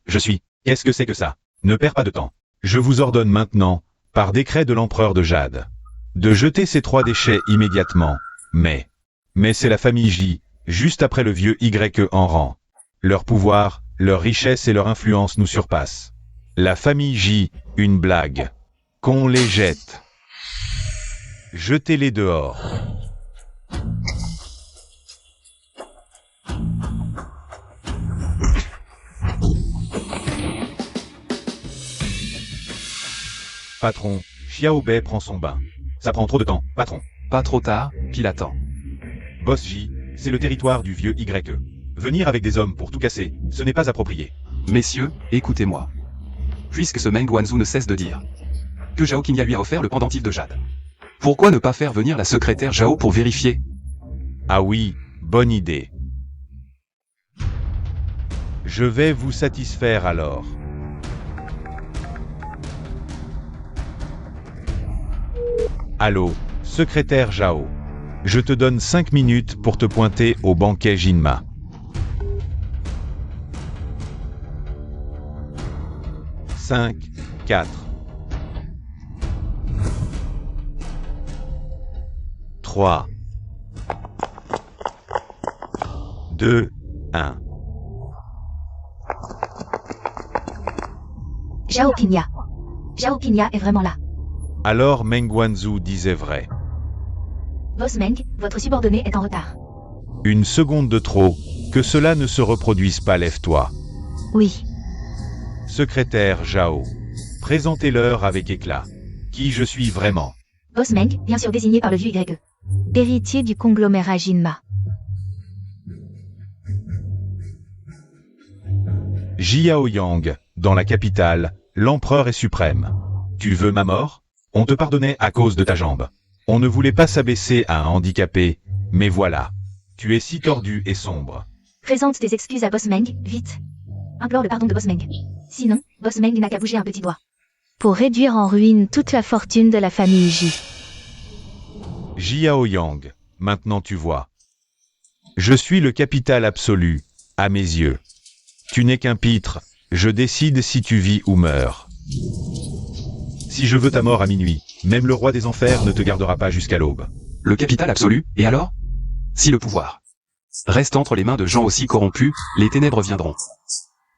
je suis. Qu'est-ce que c'est que ça? Ne perds pas de temps. Je vous ordonne maintenant, par décret de l'empereur de Jade, de jeter ces 3 déchets immédiatement. Mais c'est la famille J, juste après le vieux YE en rang. Leur pouvoir, leur richesse et leur influence nous surpassent. La famille J, une blague. Qu'on les jette. Jetez-les dehors. Patron, Xiaobei prend son bain. Ça prend trop de temps, patron. Pas trop tard, pile à temps. Boss J, c'est le territoire du vieux YE. Venir avec des hommes pour tout casser, ce n'est pas approprié. Messieurs, écoutez-moi. Puisque ce Meng Wanzhou ne cesse de dire que Zhao Qingjia lui a offert le pendentif de Jade, pourquoi ne pas faire venir la secrétaire Zhao pour vérifier Ah oui, bonne idée. Je vais vous satisfaire alors. Allô, secrétaire Zhao. Je te donne 5 minutes pour te pointer au banquet Jinma. Cinq, 4, 3, 2, 1. Zhao Pingya. Zhao Pingya est vraiment là. Alors Meng Wanzhou disait vrai. Boss Meng, votre subordonné est en retard. Une seconde de trop, que cela ne se reproduise pas, lève-toi. Oui. Secrétaire Zhao. Présentez-leur avec éclat. Qui je suis vraiment. Boss Meng, bien sûr désigné par le vieux YE. Héritier du conglomérat Jinma. Jiao Yang, dans la capitale, l'empereur est suprême. Tu veux ma mort? On te pardonnait à cause de ta jambe. On ne voulait pas s'abaisser à un handicapé, mais voilà. Tu es si tordu et sombre. Présente tes excuses à Boss Meng, vite. Implore le pardon de Boss Meng. Sinon, Boss Meng n'a qu'à bouger un petit doigt. Pour réduire en ruine toute la fortune de la famille Ji. Jiao Yang, maintenant tu vois. Je suis le capital absolu, à mes yeux. Tu n'es qu'un pitre, je décide si tu vis ou meurs. Si je veux ta mort à minuit, même le roi des enfers ne te gardera pas jusqu'à l'aube. Le capital absolu, et alors? Si le pouvoir reste entre les mains de gens aussi corrompus, les ténèbres viendront.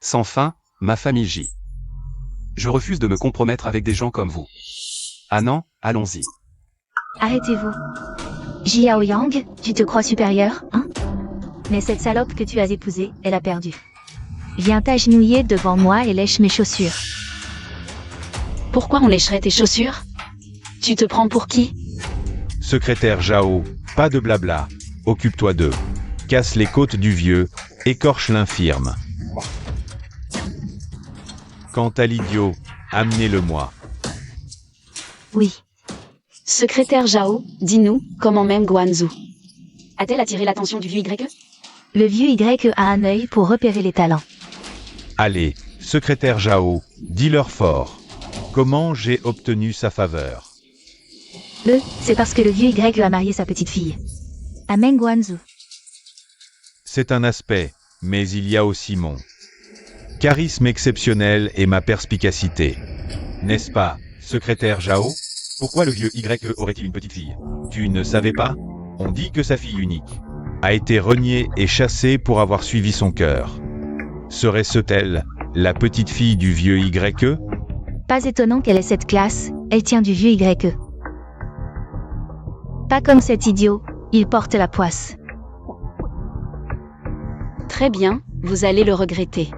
Sans fin, ma famille J. Je refuse de me compromettre avec des gens comme vous. Ah non, allons-y. Arrêtez-vous. Jiao Yang, tu te crois supérieur, hein? Mais cette salope que tu as épousée, elle a perdu. Viens t'agenouiller devant moi et lèche mes chaussures. Pourquoi on lécherait tes chaussures? Tu te prends pour qui? Secrétaire Zhao, pas de blabla. Occupe-toi d'eux. Casse les côtes du vieux, écorche l'infirme. Quant à l'idiot, amenez-le-moi. Oui. Secrétaire Zhao, dis-nous, comment même Guanzhou a-t-elle attiré l'attention du vieux YE? Le vieux Y a un œil pour repérer les talents. Allez, secrétaire Zhao, dis-leur fort. Comment j'ai obtenu sa faveur? C'est parce que le vieux YE a marié sa petite fille. À Meng Wanzhou. C'est un aspect, mais il y a aussi mon charisme exceptionnel et ma perspicacité. N'est-ce pas, secrétaire Zhao? Pourquoi le vieux YE aurait-il une petite fille? Tu ne savais pas? On dit que sa fille unique a été reniée et chassée pour avoir suivi son cœur. Serait-ce-t-elle la petite fille du vieux YE? Pas étonnant qu'elle ait cette classe, elle tient du vieux YE. Pas comme cet idiot, il porte la poisse. Très bien, vous allez le regretter.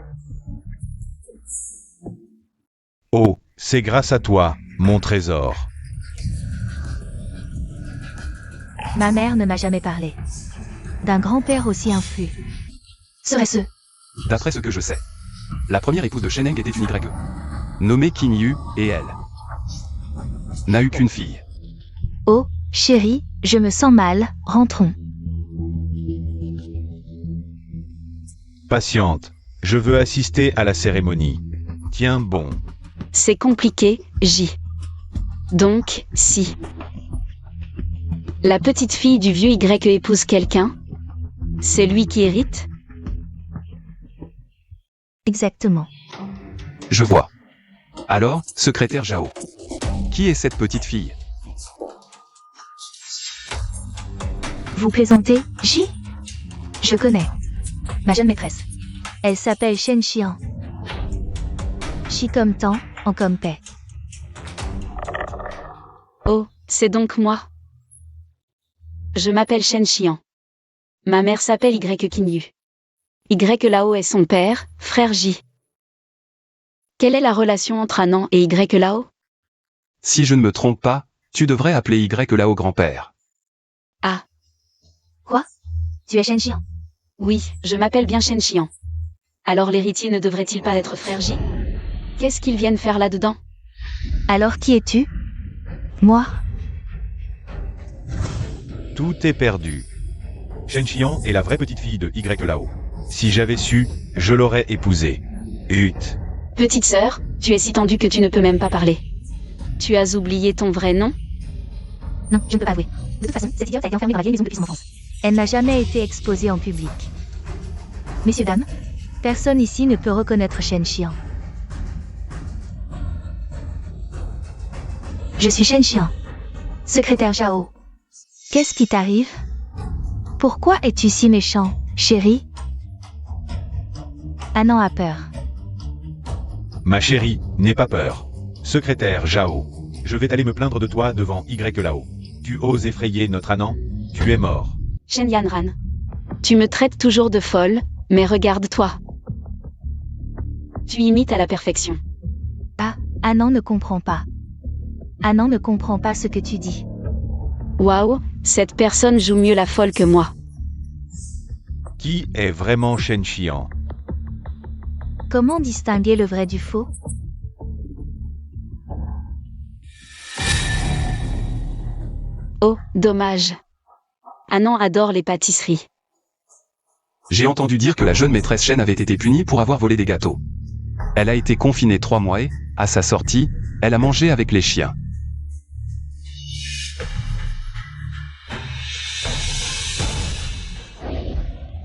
Oh, c'est grâce à toi, mon trésor. Ma mère ne m'a jamais parlé d'un grand-père aussi influent. Serait-ce? D'après ce que je sais, la première épouse de Sheneng était une YE, nommée Qin Yu, et elle n'a eu qu'une fille. Oh, chérie, je me sens mal, rentrons. Patiente, je veux assister à la cérémonie. Tiens bon. C'est compliqué, J. Donc, si la petite fille du vieux YE épouse quelqu'un, c'est lui qui hérite? Exactement. Je vois. Alors, secrétaire Zhao, qui est cette petite fille? Vous plaisantez, J? Je connais. Ma jeune maîtresse. Elle s'appelle Shen Xian. Chi comme temps, en comme paix. Oh, c'est donc moi. Je m'appelle Shen Xian. Ma mère s'appelle YE Qin Yu. Y Lao est son père, frère J. Quelle est la relation entre Anan et Y Lao? Si je ne me trompe pas, tu devrais appeler Y Lao grand-père. Ah. Quoi? Tu es Shen Xian? Oui, je m'appelle bien Shen Xian. Alors l'héritier ne devrait-il pas être frère J? Qu'est-ce qu'ils viennent faire là-dedans? Alors qui es-tu? Moi? Tout est perdu. Shen Xian est la vraie petite fille de Y là-haut. Si j'avais su, je l'aurais épousée. Hut. Petite sœur, tu es si tendue que tu ne peux même pas parler. Tu as oublié ton vrai nom? Non, je ne peux pas avouer. De toute façon, cette idiote a été enfermée dans la vieille maison depuis son enfance. Elle n'a jamais été exposée en public. Messieurs, dames, Personne ici ne peut reconnaître Shen Xian. je suis Shen Xian, secrétaire Zhao. Qu'est-ce qui t'arrive? Pourquoi es-tu si méchant, chérie? Anan a peur. Ma chérie, n'aie pas peur. Secrétaire Zhao, je vais aller me plaindre de toi devant Y là-haut. Tu oses effrayer notre Anan? Tu es mort. Shen Yanran. Tu me traites toujours de folle, mais regarde-toi. Tu imites à la perfection. Anan ne comprend pas. Anan ne comprend pas ce que tu dis. Waouh, cette personne joue mieux la folle que moi. Qui est vraiment Shen Xian? Comment distinguer le vrai du faux? Oh, dommage. Anan adore les pâtisseries. J'ai entendu dire que la jeune maîtresse Shen avait été punie pour avoir volé des gâteaux. Elle a été confinée 3 mois et, à sa sortie, elle a mangé avec les chiens.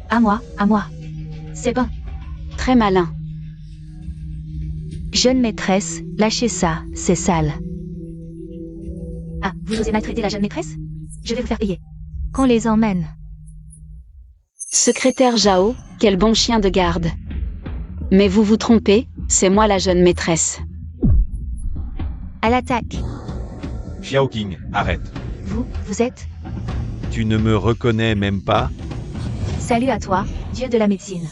À moi. C'est bon. Très malin. Jeune maîtresse, lâchez ça, c'est sale. Ah, vous osez maltraiter la jeune maîtresse? Je vais vous faire payer. Qu'on les emmène. Secrétaire Zhao, quel bon chien de garde. Mais vous vous trompez, c'est moi la jeune maîtresse. À l'attaque. Xiao King, arrête. Vous êtes? Tu ne me reconnais même pas? Salut à toi, dieu de la médecine.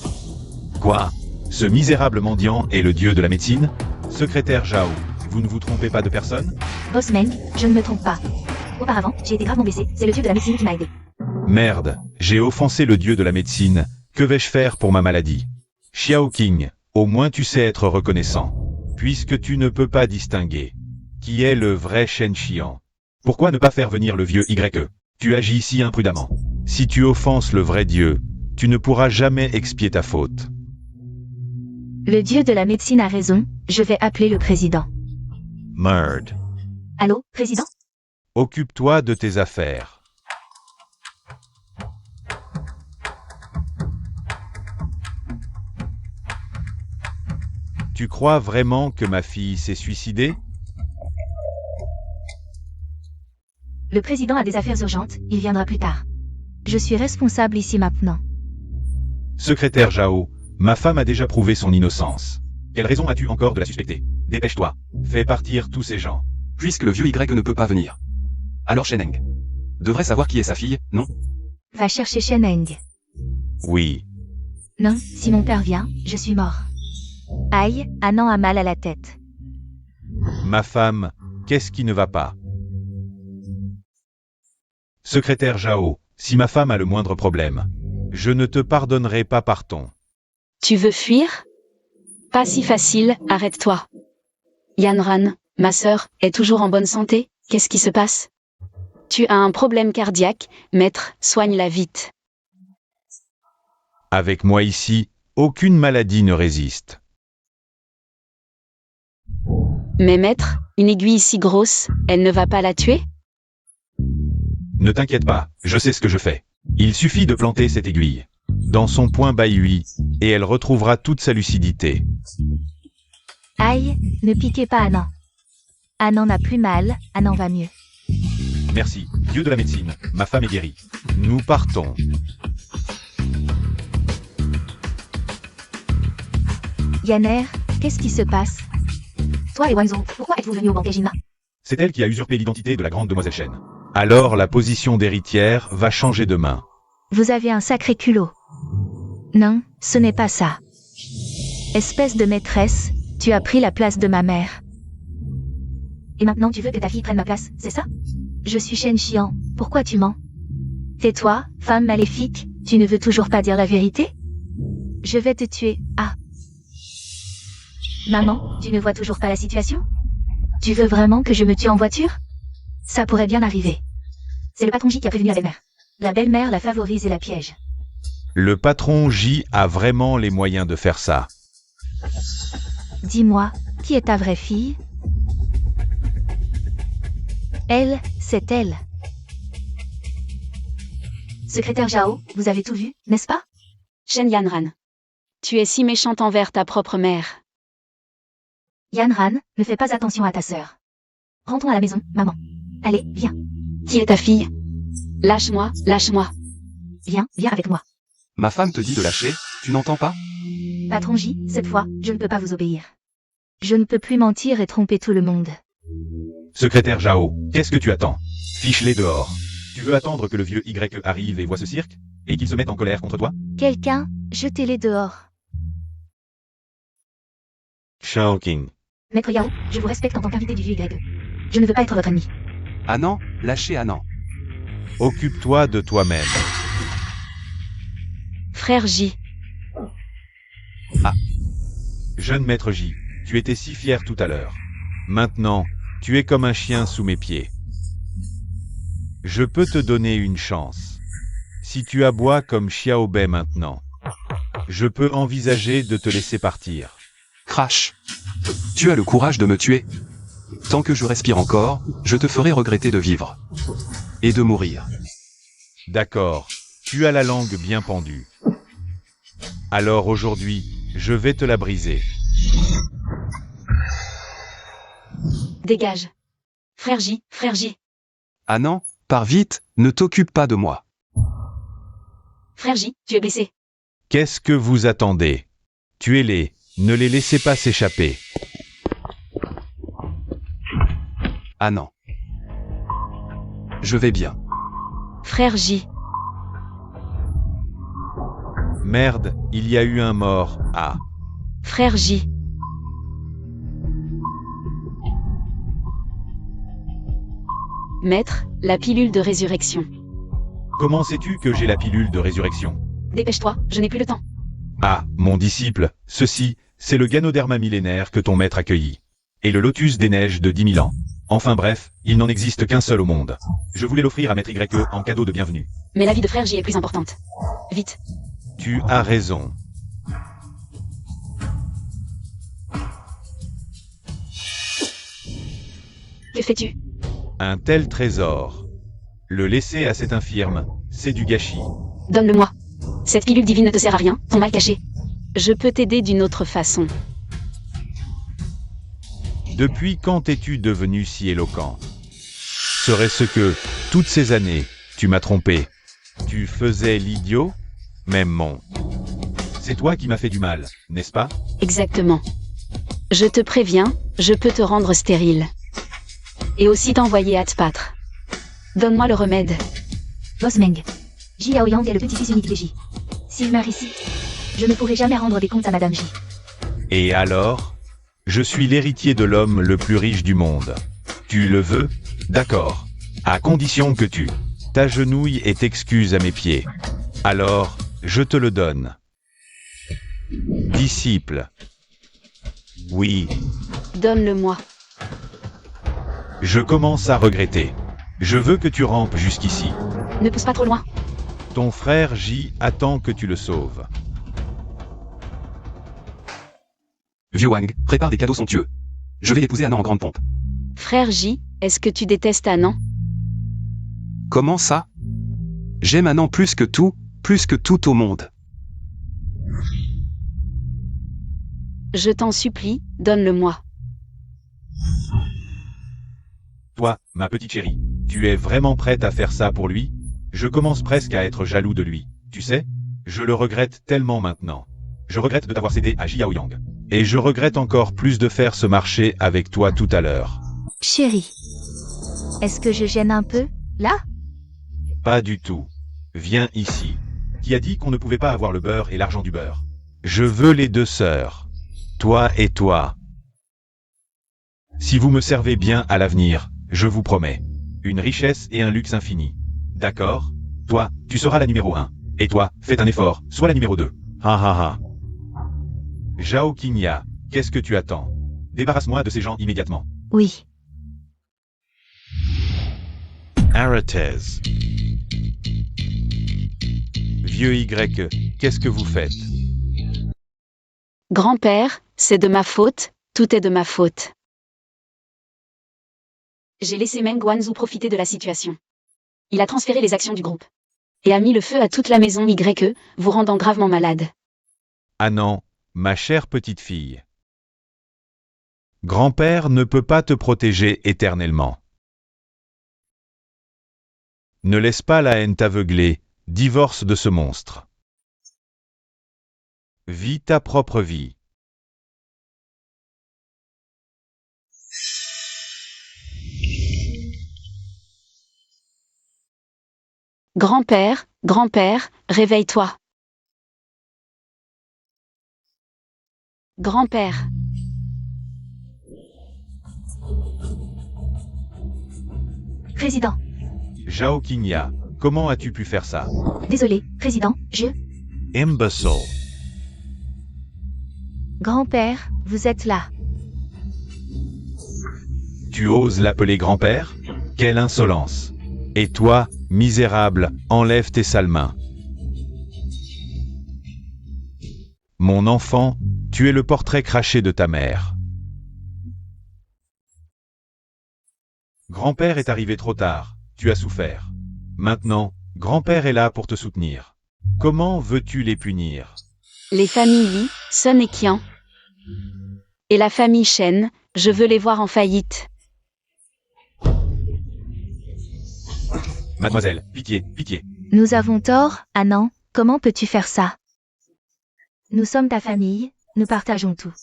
Quoi? Ce misérable mendiant est le dieu de la médecine? Secrétaire Zhao, vous ne vous trompez pas de personne? Boss Meng, je ne me trompe pas. Auparavant, j'ai été gravement blessé, c'est le dieu de la médecine qui m'a aidé. Merde, j'ai offensé le dieu de la médecine. Que vais-je faire pour ma maladie? Xiao King, au moins tu sais être reconnaissant. Puisque tu ne peux pas distinguer. Qui est le vrai Shen Xian? Pourquoi ne pas faire venir le vieux YE? Tu agis si imprudemment. Si tu offenses le vrai dieu, tu ne pourras jamais expier ta faute. Le dieu de la médecine a raison, je vais appeler le président. Merde. Allô, président? Occupe-toi de tes affaires. Tu crois vraiment que ma fille s'est suicidée? Le président a des affaires urgentes, il viendra plus tard. Je suis responsable ici maintenant. Secrétaire Zhao, ma femme a déjà prouvé son innocence. Quelle raison as-tu encore de la suspecter? Dépêche-toi, fais partir tous ces gens. Puisque le vieux Y ne peut pas venir. Alors Sheneng devrait savoir qui est sa fille, non? Va chercher Sheneng. Oui. Non, si mon père vient, je suis mort. Aïe, Anan a mal à la tête. Ma femme, qu'est-ce qui ne va pas? Secrétaire Zhao, si ma femme a le moindre problème, je ne te pardonnerai pas, partons. Tu veux fuir? Pas si facile, arrête-toi. Yanran, ma sœur, est toujours en bonne santé, qu'est-ce qui se passe? Tu as un problème cardiaque, maître, soigne-la vite. Avec moi ici, aucune maladie ne résiste. Mais maître, une aiguille si grosse, elle ne va pas la tuer? Ne t'inquiète pas, je sais ce que je fais. Il suffit de planter cette aiguille dans son point Baihui, et elle retrouvera toute sa lucidité. Aïe, ne piquez pas Anan. Anan n'a plus mal, Anan va mieux. Merci, dieu de la médecine, ma femme est guérie. Nous partons. Yanner, qu'est-ce qui se passe? Toi et Wanzhou, pourquoi êtes-vous venus au banquet Jinma? C'est elle qui a usurpé l'identité de la grande demoiselle Shen. Alors la position d'héritière va changer demain. Vous avez un sacré culot. Non, ce n'est pas ça. Espèce de maîtresse, tu as pris la place de ma mère. Et maintenant tu veux que ta fille prenne ma place, c'est ça? Je suis Shen Xian, pourquoi tu mens? Tais-toi, femme maléfique, tu ne veux toujours pas dire la vérité? Je vais te tuer, ah. Maman, tu ne vois toujours pas la situation? Tu veux vraiment que je me tue en voiture? Ça pourrait bien arriver. C'est le patron J qui a prévenu la belle-mère. La belle-mère la favorise et la piège. Le patron J a vraiment les moyens de faire ça. Dis-moi, qui est ta vraie fille? Elle, c'est elle. Secrétaire Zhao, vous avez tout vu, n'est-ce pas? Shen Yanran. Tu es si méchante envers ta propre mère. Yanran, ne fais pas attention à ta sœur. Rentrons à la maison, maman. Allez, viens. Qui est ta fille? Lâche-moi, lâche-moi. Viens, viens avec moi. Ma femme te dit de lâcher, tu n'entends pas? Patron J, cette fois, je ne peux pas vous obéir. Je ne peux plus mentir et tromper tout le monde. Secrétaire Zhao, qu'est-ce que tu attends? Fiche-les dehors. Tu veux attendre que le vieux Y arrive et voit ce cirque? Et qu'il se mette en colère contre toi? Quelqu'un, jetez-les dehors. Shao King. Maître Yao, je vous respecte en tant qu'invité du vieux Y. Je ne veux pas être votre ennemi. Anan, lâchez Anan. Occupe-toi de toi-même. Frère J. Jeune maître J, tu étais si fier tout à l'heure. Maintenant, tu es comme un chien sous mes pieds. Je peux te donner une chance. Si tu aboies comme Xiaobei maintenant, je peux envisager de te laisser partir. Crash. Tu as le courage de me tuer. Tant que je respire encore, je te ferai regretter de vivre. Et de mourir. D'accord, tu as la langue bien pendue. Alors aujourd'hui, je vais te la briser. Dégage. Frère J, frère J. Anan, pars vite, ne t'occupe pas de moi. Frère J, tu es blessé. Qu'est-ce que vous attendez? Tuez-les, ne les laissez pas s'échapper. Anan. Je vais bien. Frère J. Merde, il y a eu un mort. Ah. Frère J. Maître, la pilule de résurrection. Comment sais-tu que j'ai la pilule de résurrection? Dépêche-toi, je n'ai plus le temps. Ah, mon disciple, ceci, c'est le Ganoderma millénaire que ton maître accueillit. Et le lotus des neiges de 10 000 ans. Enfin bref, il n'en existe qu'un seul au monde. Je voulais l'offrir à maître YE en cadeau de bienvenue. Mais la vie de frère J est plus importante. Vite. Tu as raison. Que fais-tu? Un tel trésor. Le laisser à cet infirme, c'est du gâchis. Donne-le-moi. Cette pilule divine ne te sert à rien, ton mal caché. Je peux t'aider d'une autre façon. Depuis quand es-tu devenu si éloquent? Serait-ce que, toutes ces années, tu m'as trompé? Tu faisais l'idiot? Même mon. C'est toi qui m'as fait du mal, n'est-ce pas? Exactement. Je te préviens, je peux te rendre stérile. Et aussi t'envoyer à te battre. Donne-moi le remède. Boss Meng. Ji Yaoyang est le petit-fils unique des J. S'il meurt ici, je ne pourrai jamais rendre des comptes à Madame J. Et alors? Je suis l'héritier de l'homme le plus riche du monde. Tu le veux? D'accord. À condition que tu t'agenouilles et t'excuses à mes pieds. Alors, je te le donne. Disciple. Oui, Donne-le-moi. je commence à regretter. Je veux que tu rampes jusqu'ici. Ne pousse pas trop loin. Ton frère J attend que tu le sauves. Vieux Wang, prépare des cadeaux somptueux. Je vais épouser Anan en grande pompe. Frère J, est-ce que tu détestes Anan? Comment ça? J'aime Anan plus que tout au monde. Je t'en supplie, donne-le-moi. Toi, ma petite chérie, tu es vraiment prête à faire ça pour lui? Je commence presque à être jaloux de lui. Tu sais, je le regrette tellement maintenant. Je regrette de t'avoir cédé à Jiao Yang. Et je regrette encore plus de faire ce marché avec toi tout à l'heure. Chérie. Est-ce que je gêne un peu, là? Pas du tout. Viens ici. Qui a dit qu'on ne pouvait pas avoir le beurre et l'argent du beurre? Je veux les deux sœurs. Toi et toi. Si vous me servez bien à l'avenir, je vous promets. Une richesse et un luxe infini. D'accord? Toi, tu seras la numéro 1. Et toi, fais un effort, sois la numéro 2. Ha ha ha. Zhao Qingya, qu'est-ce que tu attends? Débarrasse-moi de ces gens immédiatement. Oui. Aratez. Vieux Y, qu'est-ce que vous faites? Grand-père, c'est de ma faute, tout est de ma faute. J'ai laissé Meng Wanzhou profiter de la situation. Il a transféré les actions du groupe. Et a mis le feu à toute la maison YE, vous rendant gravement malade. Ah non, ma chère petite fille. Grand-père ne peut pas te protéger éternellement. Ne laisse pas la haine t'aveugler, divorce de ce monstre. Vis ta propre vie. Grand-père, grand-père, réveille-toi. Grand-père. Président. Zhao Qingya, comment as-tu pu faire ça? Désolé, Président, je... Imbecile. Grand-père, vous êtes là. Tu oses l'appeler grand-père? Quelle insolence! Et toi, misérable, enlève tes sales mains. Mon enfant, tu es le portrait craché de ta mère. Grand-père est arrivé trop tard, tu as souffert. Maintenant, grand-père est là pour te soutenir. Comment veux-tu les punir? Les familles Li, Sun et Qian. Et la famille Shen, je veux les voir en faillite. Mademoiselle, pitié, pitié. Nous avons tort, Anand, comment peux-tu faire ça? Nous sommes ta famille, nous partageons tout.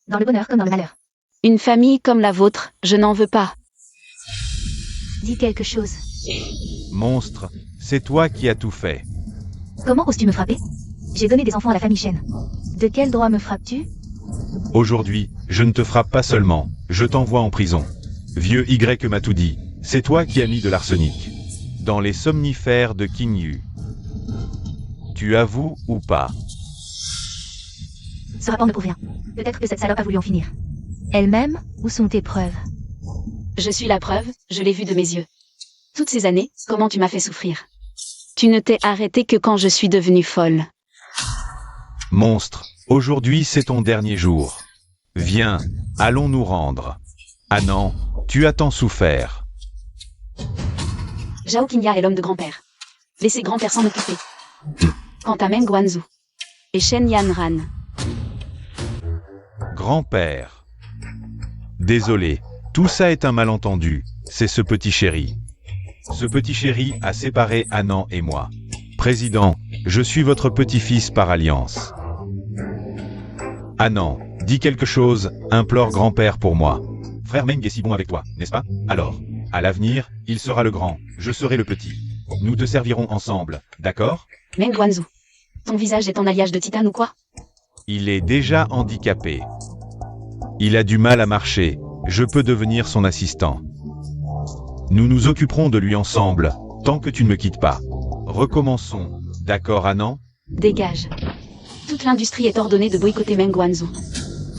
Dans le bonheur comme dans le malheur. Une famille comme la vôtre, je n'en veux pas. Dis quelque chose. Monstre, c'est toi qui as tout fait. Comment oses-tu me frapper? J'ai donné des enfants à la famille Shen. De quel droit me frappes-tu? Aujourd'hui, je ne te frappe pas seulement, je t'envoie en prison. Vieux Y m'a tout dit, c'est toi qui as mis de l'arsenic dans les somnifères de Qingyu. Tu avoues ou pas? Ce rapport ne prouve rien. Peut-être que cette salope a voulu en finir. Elle-même, où sont tes preuves? Je suis la preuve, je l'ai vu de mes yeux. Toutes ces années, comment tu m'as fait souffrir. Tu ne t'es arrêté que quand je suis devenue folle. Monstre, aujourd'hui c'est ton dernier jour. Viens, allons nous rendre. Anand, tu as tant souffert. Zhao Qingya est l'homme de grand-père. Laissez grand-père s'en occuper. Quant à Meng Wanzhou et Shen Yanran. Grand-père. Désolé, tout ça est un malentendu, c'est ce petit chéri. Ce petit chéri a séparé Anand et moi. Président, je suis votre petit-fils par alliance. Anand, dis quelque chose, implore grand-père pour moi. Frère Meng est si bon avec toi, n'est-ce pas? Alors, à l'avenir, il sera le grand, je serai le petit. Nous te servirons ensemble, d'accord? Meng Wanzhou. Ton visage est en alliage de titane ou quoi? Il est déjà handicapé. Il a du mal à marcher, je peux devenir son assistant. Nous nous occuperons de lui ensemble, tant que tu ne me quittes pas. Recommençons, d'accord Anand? Dégage. Toute l'industrie est ordonnée de boycotter Meng Wanzhou.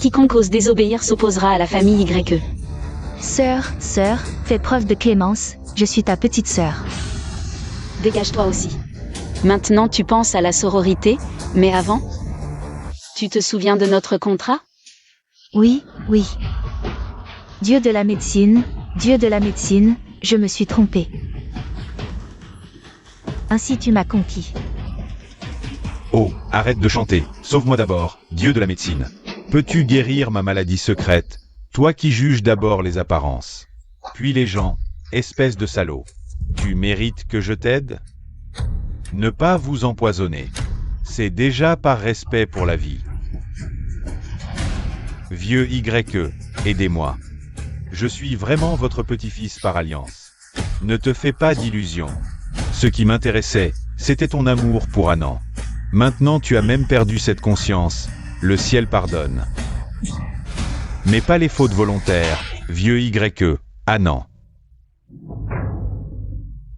Quiconque ose désobéir s'opposera à la famille YE. Sœur, fais preuve de clémence, je suis ta petite sœur. Dégage-toi aussi. Maintenant tu penses à la sororité, mais avant? Tu te souviens de notre contrat? Oui. Dieu de la médecine, je me suis trompée. Ainsi tu m'as conquis. Oh, arrête de chanter, sauve-moi d'abord, Dieu de la médecine. Peux-tu guérir ma maladie secrète, toi qui juges d'abord les apparences, puis les gens, espèce de salaud. Tu mérites que je t'aide? Ne pas vous empoisonner. C'est déjà par respect pour la vie. Vieux YE, aidez-moi. Je suis vraiment votre petit-fils par alliance. Ne te fais pas d'illusions. Ce qui m'intéressait, c'était ton amour pour Anand. Maintenant tu as même perdu cette conscience, le ciel pardonne. Mais pas les fautes volontaires, vieux YE, Anand.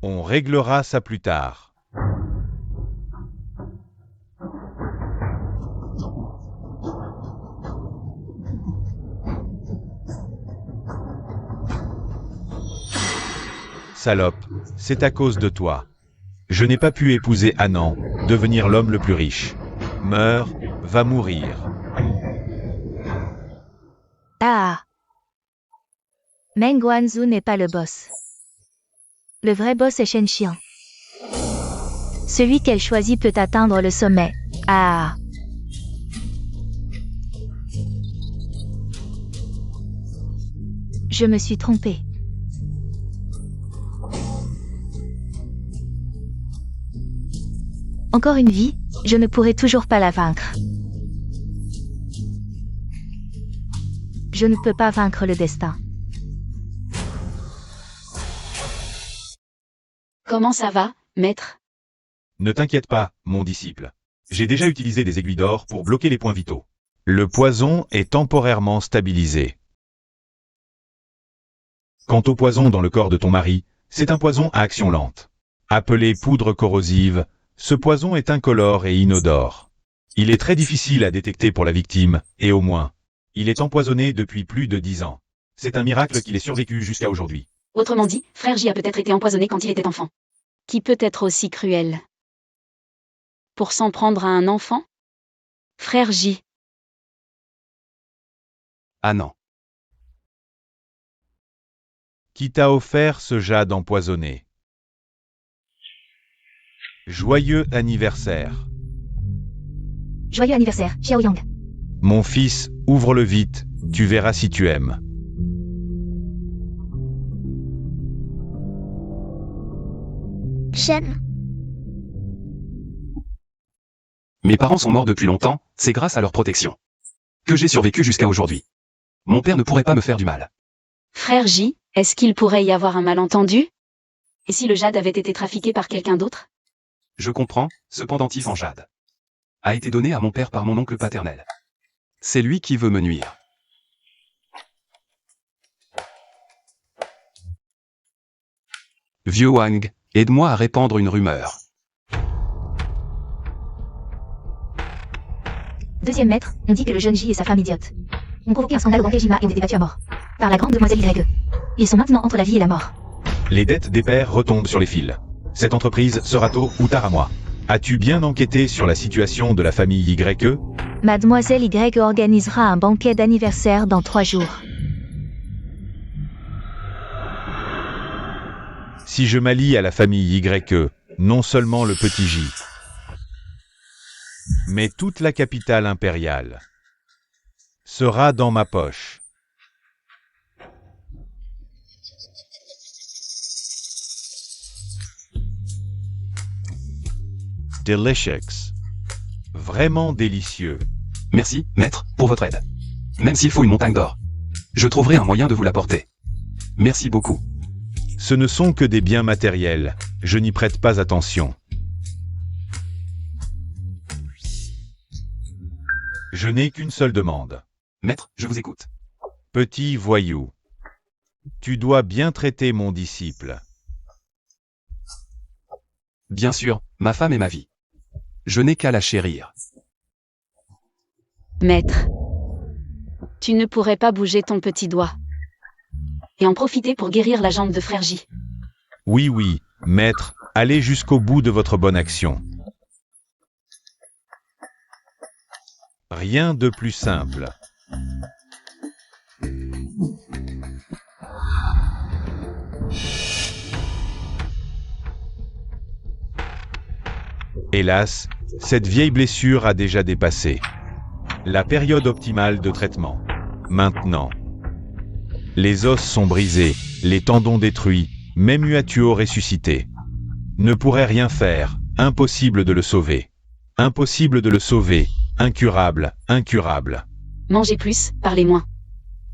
On réglera ça plus tard. Salope, c'est à cause de toi. Je n'ai pas pu épouser Annan, devenir l'homme le plus riche. Meurs, va mourir. Ah. Meng Wanzhou n'est pas le boss. Le vrai boss est Shen Xiang. Celui qu'elle choisit peut atteindre le sommet. Ah. Je me suis trompée. Encore une vie, je ne pourrai toujours pas la vaincre. Je ne peux pas vaincre le destin. Comment ça va, maître? Ne t'inquiète pas, mon disciple. J'ai déjà utilisé des aiguilles d'or pour bloquer les points vitaux. Le poison est temporairement stabilisé. Quant au poison dans le corps de ton mari, c'est un poison à action lente. Appelé poudre corrosive, ce poison est incolore et inodore. Il est très difficile à détecter pour la victime, et au moins, il est empoisonné depuis plus de 10 ans. C'est un miracle qu'il ait survécu jusqu'à aujourd'hui. Autrement dit, frère J a peut-être été empoisonné quand il était enfant. Qui peut être aussi cruel? Pour s'en prendre à un enfant? Frère J. Ah non. Qui t'a offert ce jade empoisonné? Joyeux anniversaire. Joyeux anniversaire, Xiao Yang. Mon fils, ouvre-le vite, tu verras si tu aimes. Shen. Mes parents sont morts depuis longtemps, c'est grâce à leur protection que j'ai survécu jusqu'à aujourd'hui. Mon père ne pourrait pas me faire du mal. Frère J, est-ce qu'il pourrait y avoir un malentendu? Et si le jade avait été trafiqué par quelqu'un d'autre? Je comprends, ce pendentif en jade a été donné à mon père par mon oncle paternel. C'est lui qui veut me nuire. Vieux Wang, aide-moi à répandre une rumeur. Deuxième maître, on dit que le jeune J et sa femme idiote ont provoqué un scandale au Banquet Jima et ont été battus à mort par la grande demoiselle YE. Ils sont maintenant entre la vie et la mort. Les dettes des pères retombent sur les fils. Cette entreprise sera tôt ou tard à moi. As-tu bien enquêté sur la situation de la famille YE? Mademoiselle Y organisera un banquet d'anniversaire dans 3 jours. Si je m'allie à la famille YE, non seulement le petit J, mais toute la capitale impériale sera dans ma poche. Delicious. Vraiment délicieux. Merci, maître, pour votre aide. Même s'il faut une montagne d'or, je trouverai un moyen de vous l'apporter. Merci beaucoup. Ce ne sont que des biens matériels, je n'y prête pas attention. Je n'ai qu'une seule demande. Maître, je vous écoute. Petit voyou. Tu dois bien traiter mon disciple. Bien sûr, ma femme et ma vie. Je n'ai qu'à la chérir. Maître. Tu ne pourrais pas bouger ton petit doigt et en profiter pour guérir la jambe de frère J. Oui, oui, maître, allez jusqu'au bout de votre bonne action. Rien de plus simple. Hélas, cette vieille blessure a déjà dépassé la période optimale de traitement. Maintenant, les os sont brisés, les tendons détruits, même Uatuo ressuscité ne pourrait rien faire, impossible de le sauver. Impossible de le sauver, incurable, incurable. Mangez plus, parlez moins.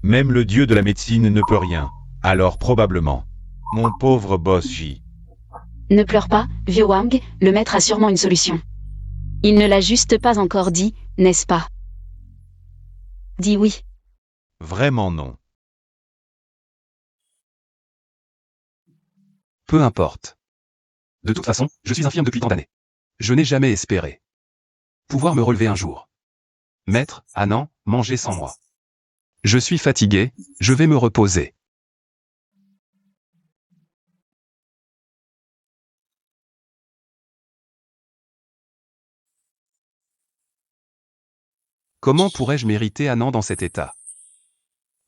Même le dieu de la médecine ne peut rien, alors probablement. Mon pauvre boss J. Ne pleure pas, vieux Wang, le maître a sûrement une solution. Il ne l'a juste pas encore dit, n'est-ce pas? Dis oui. Vraiment non. Peu importe. De toute façon, je suis infirme depuis tant d'années. Je n'ai jamais espéré pouvoir me relever un jour. Maître, Annan, mangez sans moi. Je suis fatigué, je vais me reposer. Comment pourrais-je mériter Anand dans cet état?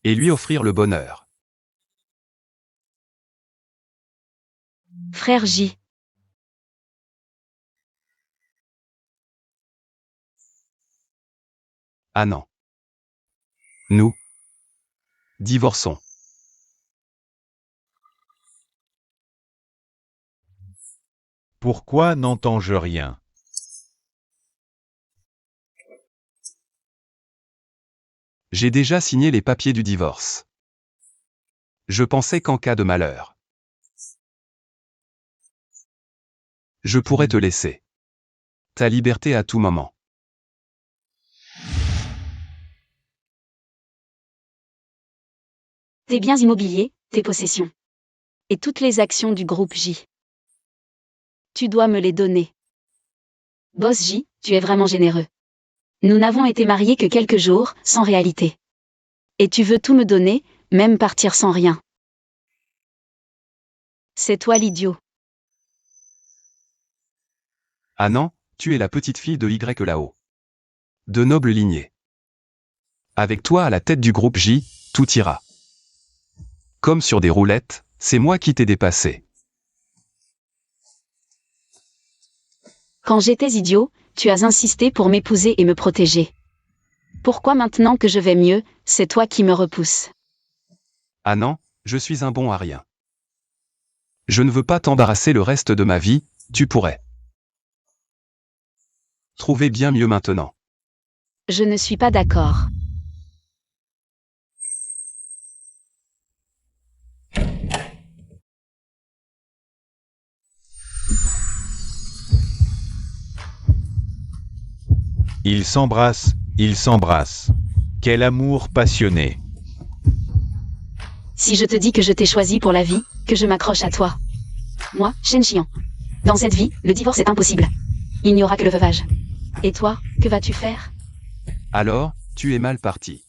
Et lui offrir le bonheur? Frère J. Anand. Nous divorçons. Pourquoi n'entends-je rien? J'ai déjà signé les papiers du divorce. Je pensais qu'en cas de malheur, je pourrais te laisser ta liberté à tout moment. Tes biens immobiliers, tes possessions. Et toutes les actions du groupe J. Tu dois me les donner. Boss J, tu es vraiment généreux. Nous n'avons été mariés que quelques jours, sans réalité. Et tu veux tout me donner, même partir sans rien. C'est toi l'idiot. Anand, tu es la petite fille de Y là-haut. De noble lignée. Avec toi à la tête du groupe J, tout ira. Comme sur des roulettes, c'est moi qui t'ai dépassé. Quand j'étais idiot, tu as insisté pour m'épouser et me protéger. Pourquoi maintenant que je vais mieux, c'est toi qui me repousses? Anand, je suis un bon à rien. Je ne veux pas t'embarrasser le reste de ma vie, tu pourrais trouver bien mieux maintenant. Je ne suis pas d'accord. Ils s'embrassent, ils s'embrassent. Quel amour passionné. Si je te dis que je t'ai choisi pour la vie, que je m'accroche à toi. Moi, Shen Xian. Dans cette vie, le divorce est impossible. Il n'y aura que le veuvage. Et toi, que vas-tu faire? Alors, tu es mal parti.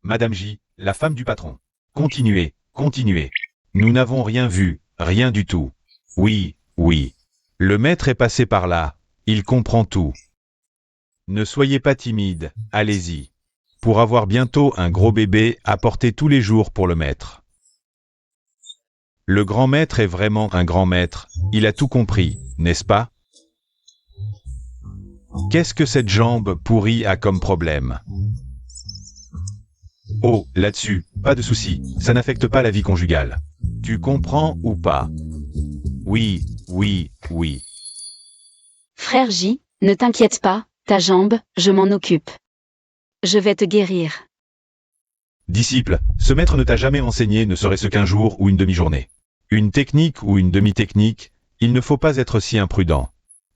Madame J, la femme du patron. Continuez, continuez. Nous n'avons rien vu, rien du tout. Oui, oui. Le maître est passé par là, il comprend tout. Ne soyez pas timide, allez-y. Pour avoir bientôt un gros bébé, apportez tous les jours pour le maître. Le grand maître est vraiment un grand maître, il a tout compris, n'est-ce pas? Qu'est-ce que cette jambe pourrie a comme problème? Oh, là-dessus, pas de souci, ça n'affecte pas la vie conjugale. Tu comprends ou pas? Oui, oui, oui. Frère J, ne t'inquiète pas, ta jambe, je m'en occupe. Je vais te guérir. Disciple, ce maître ne t'a jamais enseigné ne serait-ce qu'un jour ou une demi-journée. Une technique ou une demi-technique, il ne faut pas être si imprudent.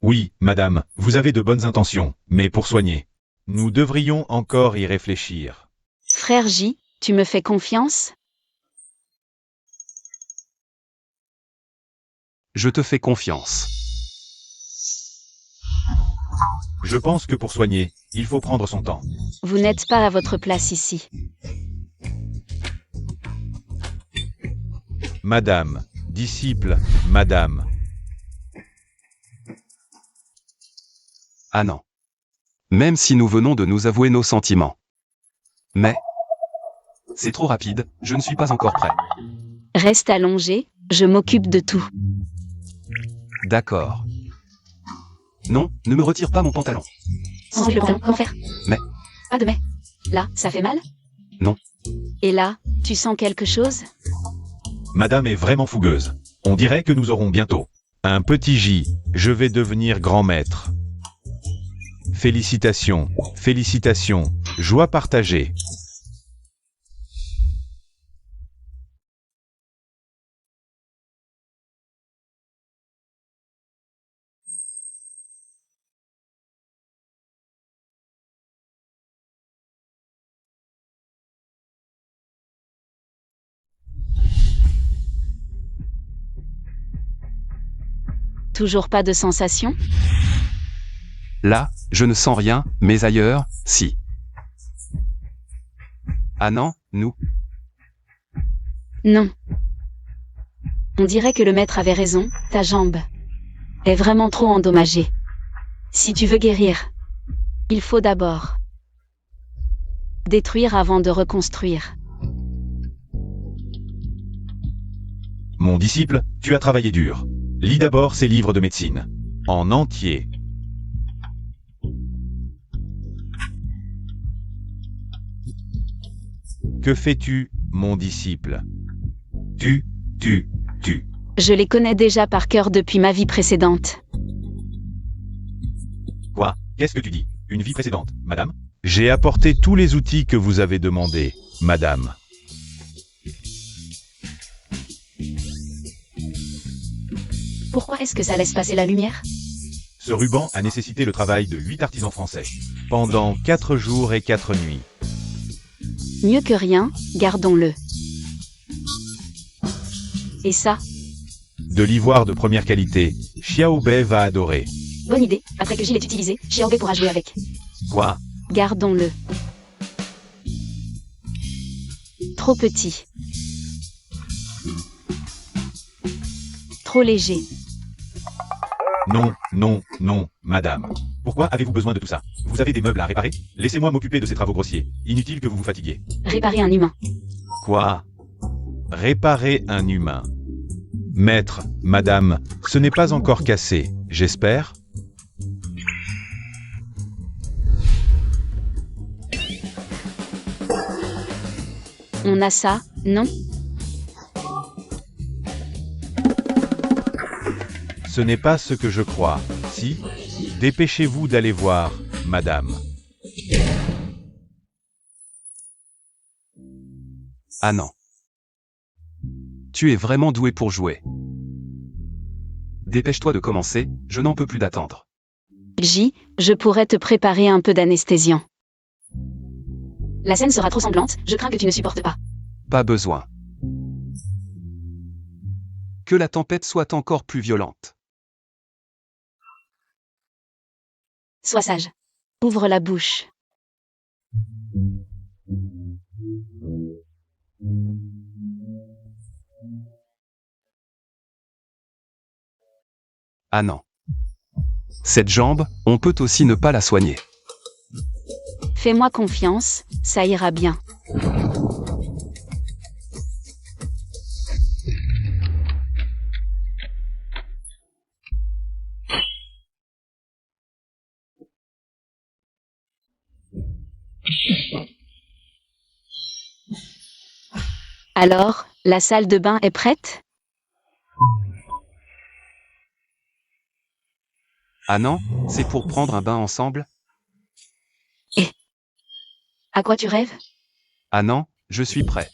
Oui, madame, vous avez de bonnes intentions, mais pour soigner. Nous devrions encore y réfléchir. Frère J, tu me fais confiance? Je te fais confiance. Je pense que pour soigner, il faut prendre son temps. Vous n'êtes pas à votre place ici. Madame, disciple, madame. Anand. Même si nous venons de nous avouer nos sentiments. Mais c'est trop rapide, je ne suis pas encore prêt. Reste allongé, je m'occupe de tout. D'accord. Non, ne me retire pas mon pantalon. Sans le pantalon, comment faire? Mais. Pas de mais. Là, ça fait mal? Non. Et là, tu sens quelque chose? Madame est vraiment fougueuse. On dirait que nous aurons bientôt un petit J. Je vais devenir grand maître. Félicitations, félicitations, joie partagée. Toujours pas de sensation? Là, je ne sens rien, mais ailleurs, si. Anand, nous. Non. On dirait que le maître avait raison, ta jambe est vraiment trop endommagée. Si tu veux guérir, il faut d'abord détruire avant de reconstruire. Mon disciple, tu as travaillé dur. Lis d'abord ces livres de médecine. En entier. Que fais-tu, mon disciple? Tu. Je les connais déjà par cœur depuis ma vie précédente. Quoi? Qu'est-ce que tu dis? Une vie précédente, madame? J'ai apporté tous les outils que vous avez demandés, madame. Pourquoi est-ce que ça laisse passer la lumière? Ce ruban a nécessité le travail de 8 artisans français, pendant 4 jours et 4 nuits. Mieux que rien, gardons-le. Et ça, De l'ivoire de première qualité, Xiaobei va adorer. Bonne idée, après que Gilles ait utilisé, Xiaobei pourra jouer avec. Quoi? gardons-le. Trop petit. Trop léger. Non, madame. Pourquoi avez-vous besoin de tout ça? Vous avez des meubles à réparer? Laissez-moi m'occuper de ces travaux grossiers. Inutile que vous vous fatiguiez. Réparer un humain. Quoi? Réparer un humain. Maître, madame, ce n'est pas encore cassé, j'espère? On a ça, non? Ce n'est pas ce que je crois. Si? Dépêchez-vous d'aller voir, madame. Ah non. Tu es vraiment doué pour jouer. Dépêche-toi de commencer, je n'en peux plus d'attendre. J, je pourrais te préparer un peu d'anesthésiant. La scène sera trop sanglante, je crains que tu ne supportes pas. Pas besoin. Que la tempête soit encore plus violente. Sois sage. Ouvre la bouche. Ah non. Cette jambe, on peut aussi ne pas la soigner. Fais-moi confiance, ça ira bien. Alors, la salle de bain est prête? Ah non, c'est pour prendre un bain ensemble? À quoi tu rêves? Ah non, je suis prêt.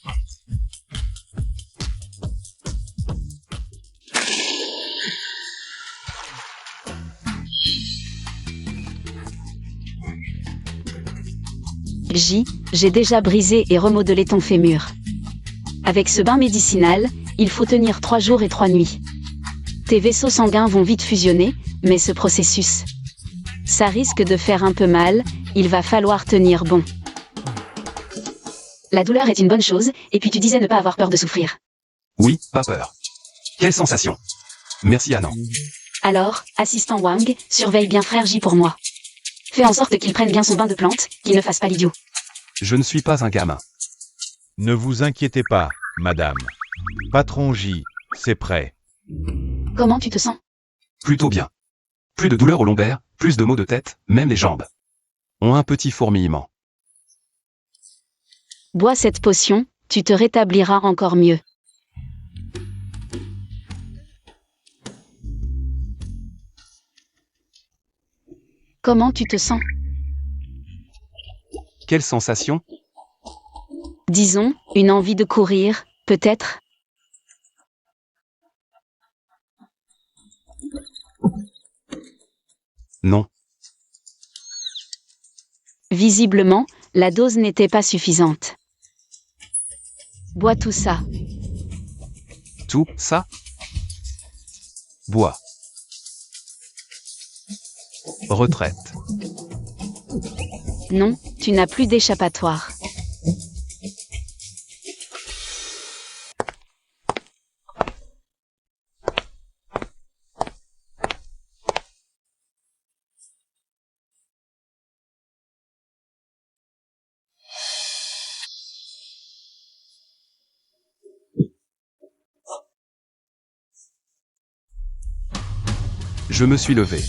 J, j'ai déjà brisé et remodelé ton fémur. Avec ce bain médicinal, il faut tenir 3 jours et 3 nuits. Tes vaisseaux sanguins vont vite fusionner, mais ce processus, ça risque de faire un peu mal, il va falloir tenir bon. La douleur est une bonne chose, et puis tu disais ne pas avoir peur de souffrir. Oui, pas peur. Quelle sensation. Merci Anan. Alors, assistant Wang, surveille bien frère J pour moi. Fais en sorte qu'il prenne bien son bain de plantes, qu'il ne fasse pas l'idiot. Je ne suis pas un gamin. Ne vous inquiétez pas, madame. Patron J, c'est prêt. Comment tu te sens? Plutôt bien. Plus de douleur au lombaire, plus de maux de tête, même les jambes ont un petit fourmillement. Bois cette potion, tu te rétabliras encore mieux. Comment tu te sens? Quelle sensation? Disons, une envie de courir, peut-être? Non. Visiblement, la dose n'était pas suffisante. Bois tout ça. Tout ça? Bois. Retraite. Non, tu n'as plus d'échappatoire. Je me suis levé.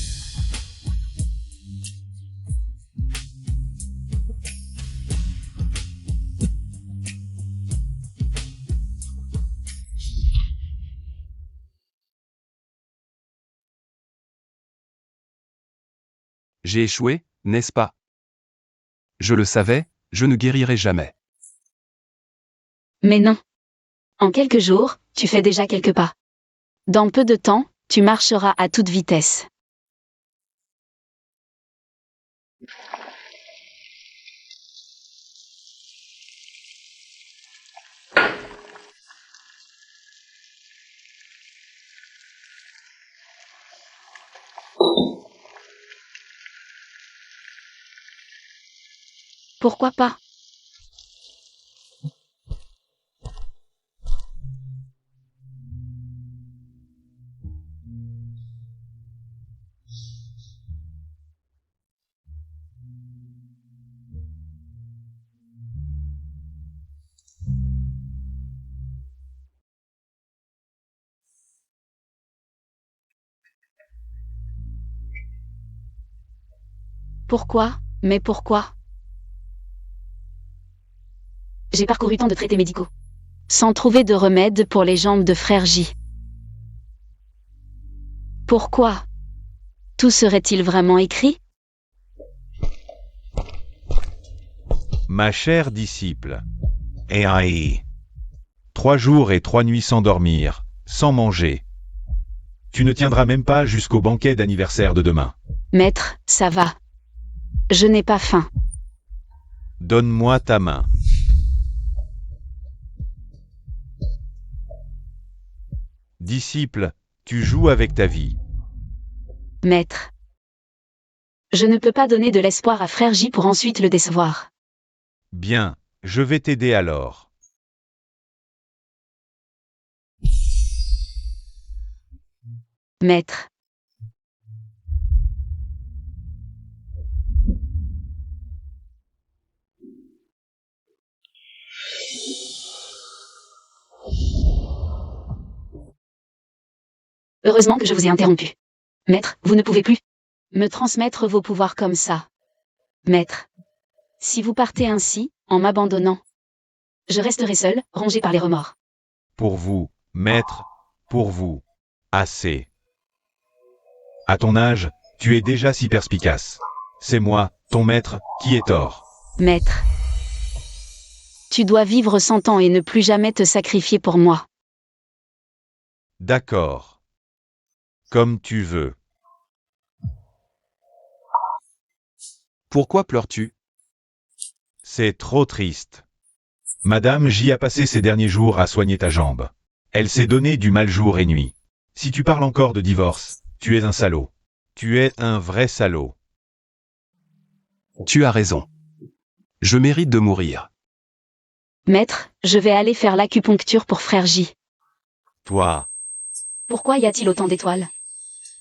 J'ai échoué, n'est-ce pas? Je le savais, je ne guérirai jamais. Mais non. En quelques jours, tu fais déjà quelques pas. Dans peu de temps, tu marcheras à toute vitesse. Pourquoi pas? Pourquoi? Mais pourquoi? J'ai parcouru tant de traités médicaux, sans trouver de remède pour les jambes de frère J. Pourquoi? Tout serait-il vraiment écrit? Ma chère disciple. Aïe. 3 jours et 3 nuits sans dormir, sans manger. Tu ne tiendras même pas jusqu'au banquet d'anniversaire de demain. Maître, ça va. Je n'ai pas faim. Donne-moi ta main. Disciple, tu joues avec ta vie. Maître. Je ne peux pas donner de l'espoir à frère J pour ensuite le décevoir. Bien, je vais t'aider alors. Maître. Heureusement que je vous ai interrompu. Maître, vous ne pouvez plus me transmettre vos pouvoirs comme ça. Maître. Si vous partez ainsi, en m'abandonnant, je resterai seul, rongé par les remords. Pour vous, maître, pour vous. Assez. À ton âge, tu es déjà si perspicace. C'est moi, ton maître, qui ai tort. Maître. Tu dois vivre 100 ans et ne plus jamais te sacrifier pour moi. D'accord. Comme tu veux. Pourquoi pleures-tu? C'est trop triste. Madame J a passé ses derniers jours à soigner ta jambe. Elle s'est donné du mal jour et nuit. Si tu parles encore de divorce, tu es un salaud. Tu es un vrai salaud. Tu as raison. Je mérite de mourir. Maître, je vais aller faire l'acupuncture pour frère J. Toi, Pourquoi y a-t-il autant d'étoiles?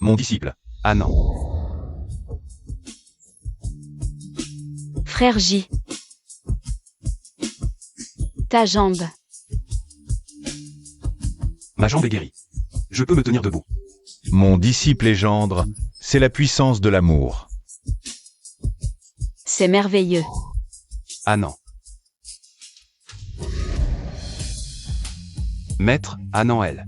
mon disciple. Ah non. Frère J. Ta jambe. Ma jambe est guérie. Je peux me tenir debout. Mon disciple et gendre, c'est la puissance de l'amour. C'est merveilleux. Ah non. Maître, ah non elle.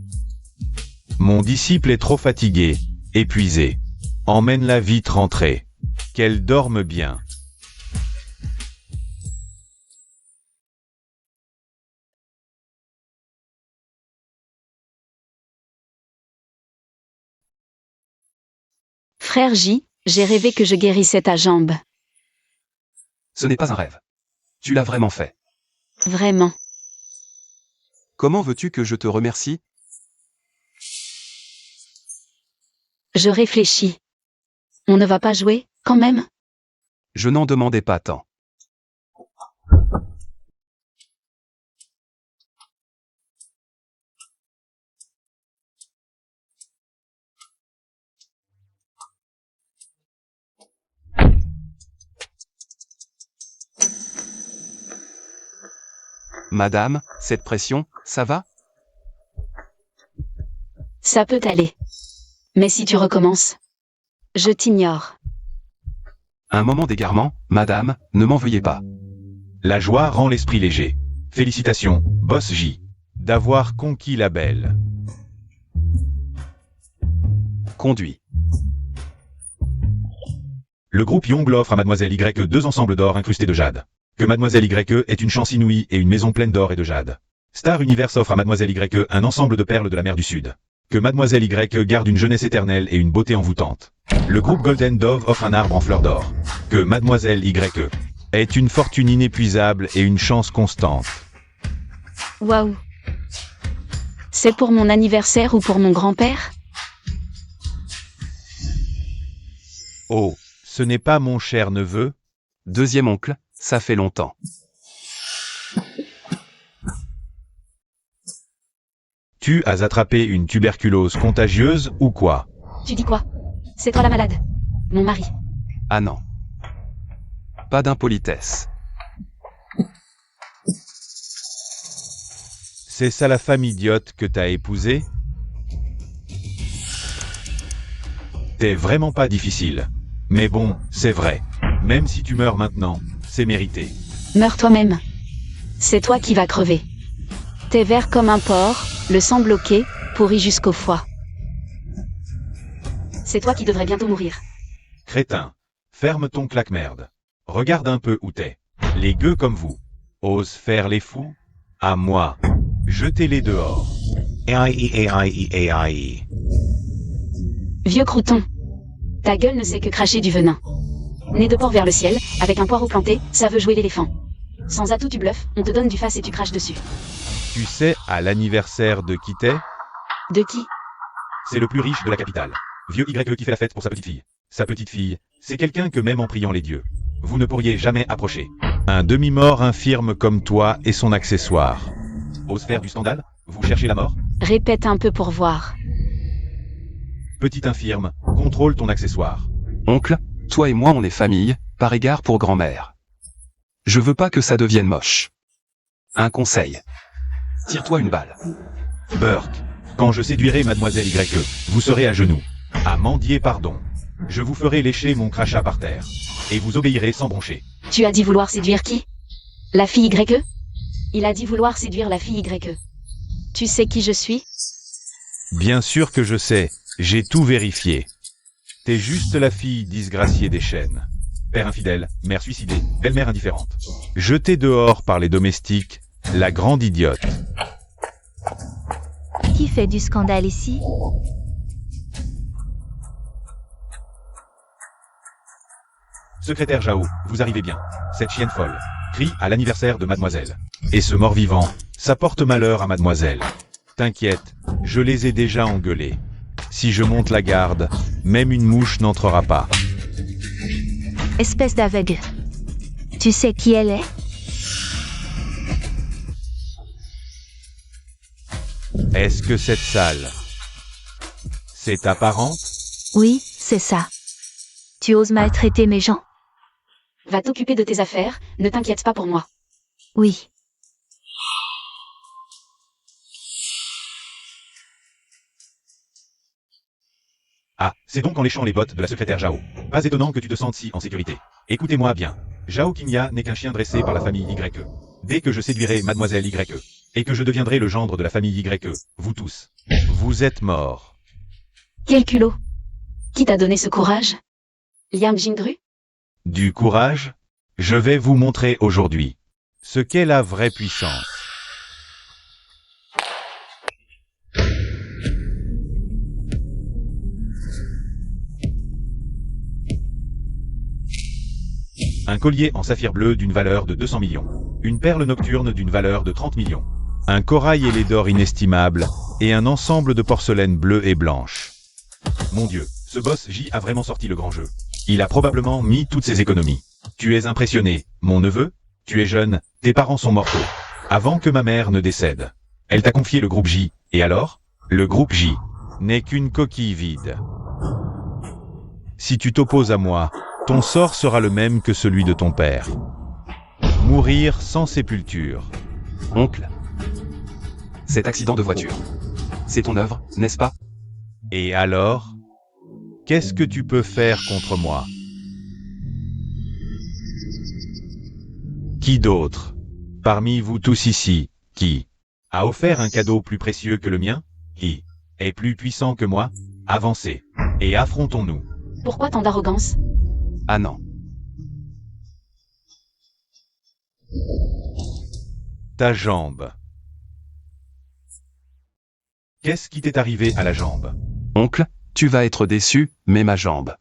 Mon disciple est trop fatigué, épuisé. Emmène-la vite rentrer. Qu'elle dorme bien. Frère J, j'ai rêvé que je guérissais ta jambe. Ce n'est pas un rêve. Tu l'as vraiment fait. Vraiment. Comment veux-tu que je te remercie? Je réfléchis. On ne va pas jouer, quand même? Je n'en demandais pas tant. Madame, cette pression, ça va? Ça peut aller. Mais si tu recommences, Je t'ignore. Un moment d'égarement, madame, ne m'en veuillez pas. La joie rend l'esprit léger. Félicitations, Boss J, d'avoir conquis la belle. Conduis. Le groupe Young offre à Mademoiselle Y 2 ensembles d'or incrustés de jade. Que Mademoiselle Y ait une chance inouïe et une maison pleine d'or et de jade. Star Universe offre à Mademoiselle Y un ensemble de perles de la mer du Sud. Que Mademoiselle Y garde une jeunesse éternelle et une beauté envoûtante. Le groupe Golden Dove offre un arbre en fleurs d'or. Que Mademoiselle Y ait une fortune inépuisable et une chance constante. Waouh. C'est pour mon anniversaire ou pour mon grand-père? Oh, ce n'est pas mon cher neveu? Deuxième oncle, ça fait longtemps. Tu as attrapé une tuberculose contagieuse ou quoi? Tu dis quoi? C'est toi la malade. Mon mari. Ah non. Pas d'impolitesse. C'est ça la femme idiote que t'as épousée? T'es vraiment pas difficile. Mais bon, c'est vrai. Même si tu meurs maintenant, c'est mérité. Meurs toi-même. C'est toi qui vas crever. T'es vert comme un porc, le sang bloqué, pourri jusqu'au foie. C'est toi qui devrais bientôt mourir. Crétin. Ferme ton claque-merde. Regarde un peu où t'es. Les gueux comme vous osent faire les fous? À moi. Jetez-les dehors. Aïe. Vieux crouton. Ta gueule ne sait que cracher du venin. Nez de porc vers le ciel, avec un poireau planté, ça veut jouer l'éléphant. Sans atout tu bluffes, on te donne du face et tu craches dessus. Tu sais à l'anniversaire de qui t'es? De qui? C'est le plus riche de la capitale. Vieux Y qui fait la fête pour sa petite fille. Sa petite fille, c'est quelqu'un que même en priant les dieux, vous ne pourriez jamais approcher. Un demi-mort infirme comme toi et son accessoire. Ose faire du scandale? Vous cherchez la mort? Répète un peu pour voir. Petit infirme, contrôle ton accessoire. Oncle, toi et moi on est famille, par égard pour grand-mère. Je veux pas que ça devienne moche. Un conseil. Tire-toi une balle. Burke, quand je séduirai Mademoiselle Y, vous serez à genoux. À mendier pardon. Je vous ferai lécher mon crachat par terre. Et vous obéirez sans broncher. Tu as dit vouloir séduire qui? La fille Y? Il a dit vouloir séduire la fille Y. Tu sais qui je suis? Bien sûr que je sais, j'ai tout vérifié. T'es juste la fille disgraciée des chaînes. Père infidèle, mère suicidée, belle-mère indifférente. Jetée dehors par les domestiques, la grande idiote. Qui fait du scandale ici? Secrétaire Jao, vous arrivez bien. Cette chienne folle crie à l'anniversaire de mademoiselle. Et ce mort-vivant, ça porte malheur à mademoiselle. T'inquiète, je les ai déjà engueulés. Si je monte la garde, même une mouche n'entrera pas. Espèce d'aveugle. Tu sais qui elle est? Est-ce que cette salle, c'est ta parente? Oui, c'est ça. Tu oses maltraiter mes gens? Va t'occuper de tes affaires, ne t'inquiète pas pour moi. Oui. Ah, c'est donc en léchant les bottes de la secrétaire Jao. Pas étonnant que tu te sentes si en sécurité. Écoutez-moi bien. Jao Qinya n'est qu'un chien dressé par la famille Y. Dès que je séduirai mademoiselle Y, et que je deviendrai le gendre de la famille Y, vous tous, vous êtes morts. Quel culot! Qui t'a donné ce courage? Liam Jindru? Du courage? Je vais vous montrer aujourd'hui ce qu'est la vraie puissance. Un collier en saphir bleu d'une valeur de 200 millions. Une perle nocturne d'une valeur de 30 millions. Un corail ailé d'or inestimable, et un ensemble de porcelaine bleue et blanche. Mon Dieu, ce boss J a vraiment sorti le grand jeu. Il a probablement mis toutes ses économies. Tu es impressionné, mon neveu? Tu es jeune, tes parents sont mortaux. Avant que ma mère ne décède. Elle t'a confié le groupe J, et alors? Le groupe J n'est qu'une coquille vide. Si tu t'opposes à moi, ton sort sera le même que celui de ton père. Mourir sans sépulture. Oncle. Cet accident de voiture. C'est ton œuvre, n'est-ce pas? Et alors? Qu'est-ce que tu peux faire contre moi? Qui d'autre? Parmi vous tous ici, qui a offert un cadeau plus précieux que le mien? Qui est plus puissant que moi? Avancez et affrontons-nous. Pourquoi tant d'arrogance? Ah non. Ta jambe. Qu'est-ce qui t'est arrivé à la jambe? Oncle, tu vas être déçu, mais ma jambe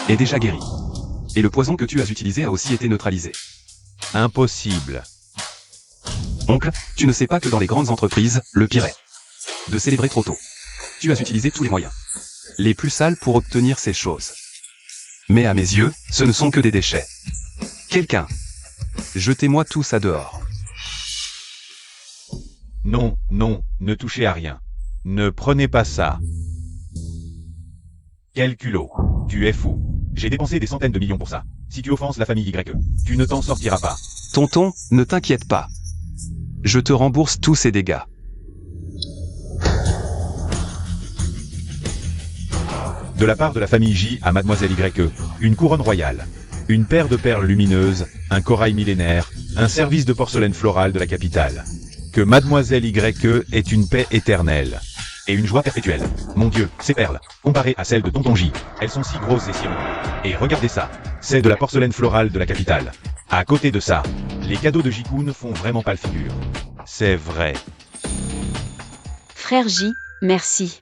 est déjà guérie. Et le poison que tu as utilisé a aussi été neutralisé. Impossible. Oncle, tu ne sais pas que dans les grandes entreprises, le pire est de célébrer trop tôt. Tu as utilisé tous les moyens les plus sales pour obtenir ces choses. Mais à mes yeux, ce ne sont que des déchets. Quelqu'un, jetez-moi tout ça dehors. Non, non, ne touchez à rien. Ne prenez pas ça. Quel culot. Tu es fou. J'ai dépensé des centaines de millions pour ça. Si tu offenses la famille YE, tu ne t'en sortiras pas. Tonton, ne t'inquiète pas. Je te rembourse tous ces dégâts. De la part de la famille J à Mademoiselle YE, une couronne royale, une paire de perles lumineuses, un corail millénaire, un service de porcelaine florale de la capitale. Que Mademoiselle YE ait une paix éternelle et une joie perpétuelle. Mon Dieu, ces perles, comparées à celles de Tonton J, elles sont si grosses et si rondes. Et regardez ça, c'est de la porcelaine florale de la capitale. À côté de ça, les cadeaux de J-Kun font vraiment pas le figure. C'est vrai. Frère J, merci.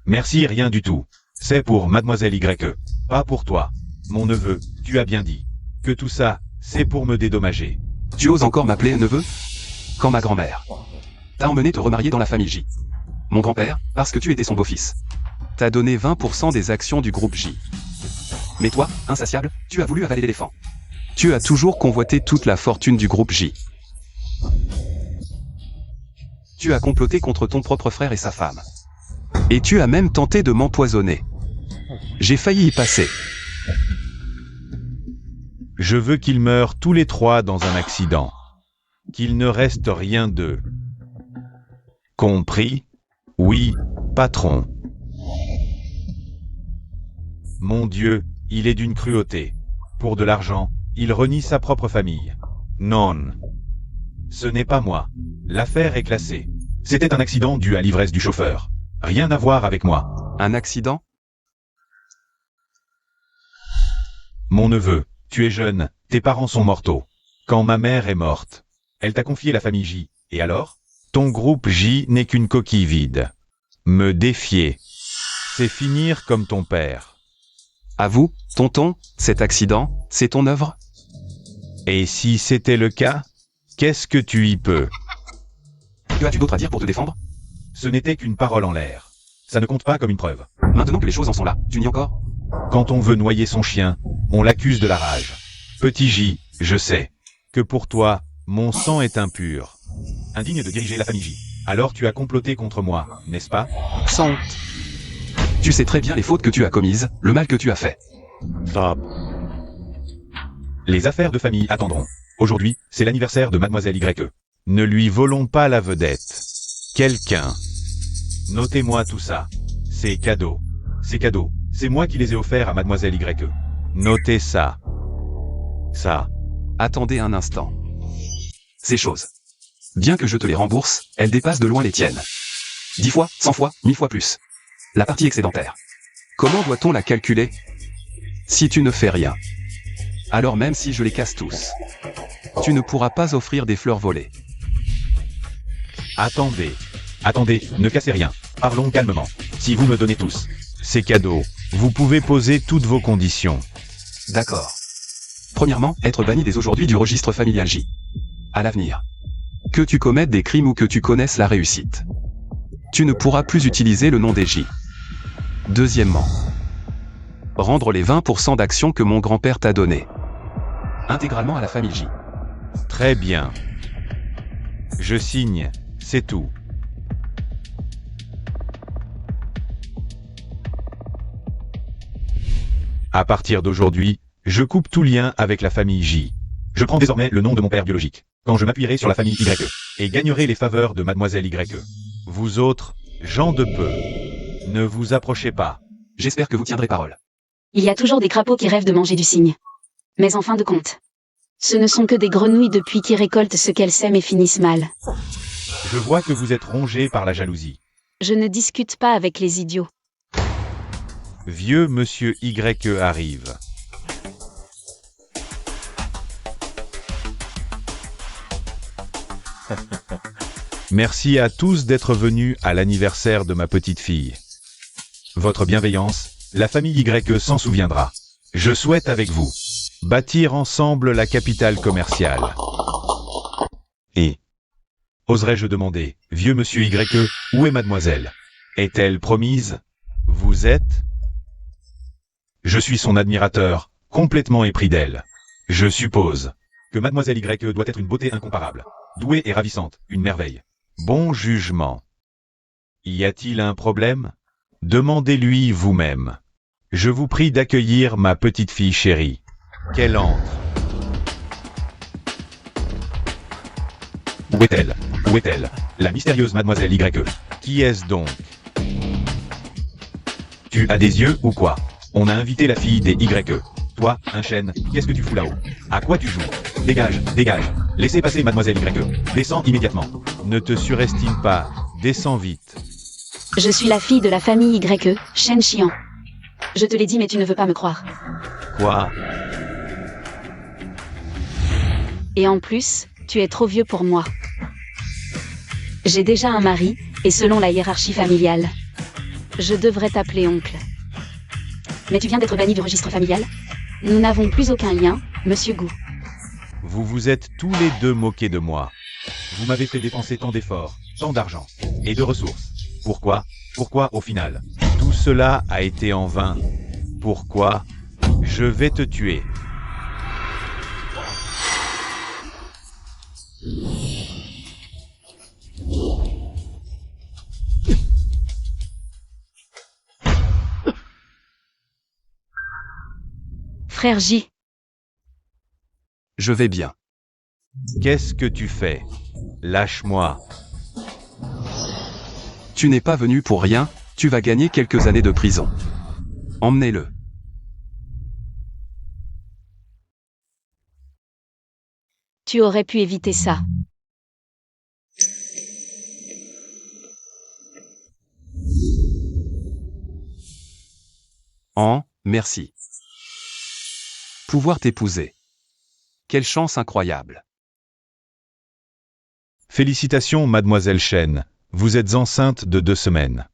Merci, rien du tout. C'est pour Mademoiselle YE, pas pour toi. Mon neveu, tu as bien dit que tout ça, c'est pour me dédommager. Tu oses encore m'appeler neveu? Quand ma grand-mère t'a emmené te remarier dans la famille J. Mon grand-père, parce que tu étais son beau-fils, t'a donné 20% des actions du groupe J. Mais toi, insatiable, tu as voulu avaler l'éléphant. Tu as toujours convoité toute la fortune du groupe J. Tu as comploté contre ton propre frère et sa femme. Et tu as même tenté de m'empoisonner. J'ai failli y passer. Je veux qu'ils meurent tous les trois dans un accident. Qu'il ne reste rien d'eux. Compris? Oui, patron. Mon Dieu, il est d'une cruauté. Pour de l'argent, il renie sa propre famille. Non. Ce n'est pas moi. L'affaire est classée. C'était un accident dû à l'ivresse du chauffeur. Rien à voir avec moi. Un accident? Mon neveu, tu es jeune, tes parents sont mortaux. Quand ma mère est morte, elle t'a confié la famille J. Et alors? Ton groupe J n'est qu'une coquille vide. Me défier, c'est finir comme ton père. À vous, tonton, cet accident, c'est ton œuvre? Et si c'était le cas, qu'est-ce que tu y peux? Que as-tu d'autre à dire pour te défendre? Ce n'était qu'une parole en l'air. Ça ne compte pas comme une preuve. Maintenant que les choses en sont là, tu nies encore? Quand on veut noyer son chien, on l'accuse de la rage. Petit J, je sais que pour toi, mon sang est impur. Indigne de diriger la famille J. Alors tu as comploté contre moi, n'est-ce pas? Sans honte. Tu sais très bien les fautes que tu as commises, le mal que tu as fait. Stop. Les affaires de famille attendront. Aujourd'hui, c'est l'anniversaire de Mademoiselle YE. Ne lui volons pas la vedette. Quelqu'un. Notez-moi tout ça. Ces cadeaux. Ces cadeaux, c'est moi qui les ai offerts à Mademoiselle YE. Notez ça. Ça. Attendez un instant. Ces choses, bien que je te les rembourse, elles dépassent de loin les tiennes. 10 fois, 100 fois, 1000 fois plus. La partie excédentaire. Comment doit-on la calculer? Si tu ne fais rien, alors même si je les casse tous, tu ne pourras pas offrir des fleurs volées. Attendez. Attendez, ne cassez rien. Parlons calmement. Si vous me donnez tous ces cadeaux, vous pouvez poser toutes vos conditions. D'accord. Premièrement, être banni dès aujourd'hui du registre familial J. À l'avenir, que tu commettes des crimes ou que tu connaisses la réussite, tu ne pourras plus utiliser le nom des J. Deuxièmement, rendre les 20% d'actions que mon grand-père t'a donné intégralement à la famille J. Très bien. Je signe, c'est tout. À partir d'aujourd'hui, je coupe tout lien avec la famille J. Je prends désormais le nom de mon père biologique, quand je m'appuierai sur la famille YE, et gagnerai les faveurs de Mademoiselle YE. Vous autres, gens de peu, ne vous approchez pas. J'espère que vous tiendrez parole. Il y a toujours des crapauds qui rêvent de manger du cygne. Mais en fin de compte, ce ne sont que des grenouilles depuis qui récoltent ce qu'elles sèment et finissent mal. Je vois que vous êtes rongé par la jalousie. Je ne discute pas avec les idiots. Vieux monsieur YE arrive. Merci à tous d'être venus à l'anniversaire de ma petite fille. Votre bienveillance, la famille YE s'en souviendra. Je souhaite avec vous bâtir ensemble la capitale commerciale. Et oserais-je demander, vieux monsieur YE, où est mademoiselle? Est-elle promise? Vous êtes? Je suis son admirateur, complètement épris d'elle. Je suppose que mademoiselle YE doit être une beauté incomparable, douée et ravissante, une merveille. Bon jugement. Y a-t-il un problème? Demandez-lui vous-même. Je vous prie d'accueillir ma petite fille chérie. Qu'elle entre. Où est-elle? Où est-elle? La mystérieuse mademoiselle YE. Qui est-ce donc? Tu as des yeux ou quoi? On a invité la fille des YE. Toi, un chêne, qu'est-ce que tu fous là-haut? À quoi tu joues? Dégage, dégage. Laissez passer mademoiselle YE. Descends immédiatement. Ne te surestime pas. Descends vite. Je suis la fille de la famille YE, Shen Xian. Je te l'ai dit mais tu ne veux pas me croire. Quoi? Et en plus, tu es trop vieux pour moi. J'ai déjà un mari, et selon la hiérarchie familiale, je devrais t'appeler oncle. Mais tu viens d'être banni du registre familial? Nous n'avons plus aucun lien, monsieur Gu. Vous vous êtes tous les deux moqués de moi. Vous m'avez fait dépenser tant d'efforts, tant d'argent, et de ressources. Pourquoi? Pourquoi au final? Tout cela a été en vain. Pourquoi? Je vais te tuer. Frère J. Je vais bien. Qu'est-ce que tu fais? Lâche-moi. Tu n'es pas venu pour rien, tu vas gagner quelques années de prison. Emmenez-le. Tu aurais pu éviter ça. Merci. Pouvoir t'épouser. Quelle chance incroyable. Félicitations mademoiselle Shen. Vous êtes enceinte de 2 semaines.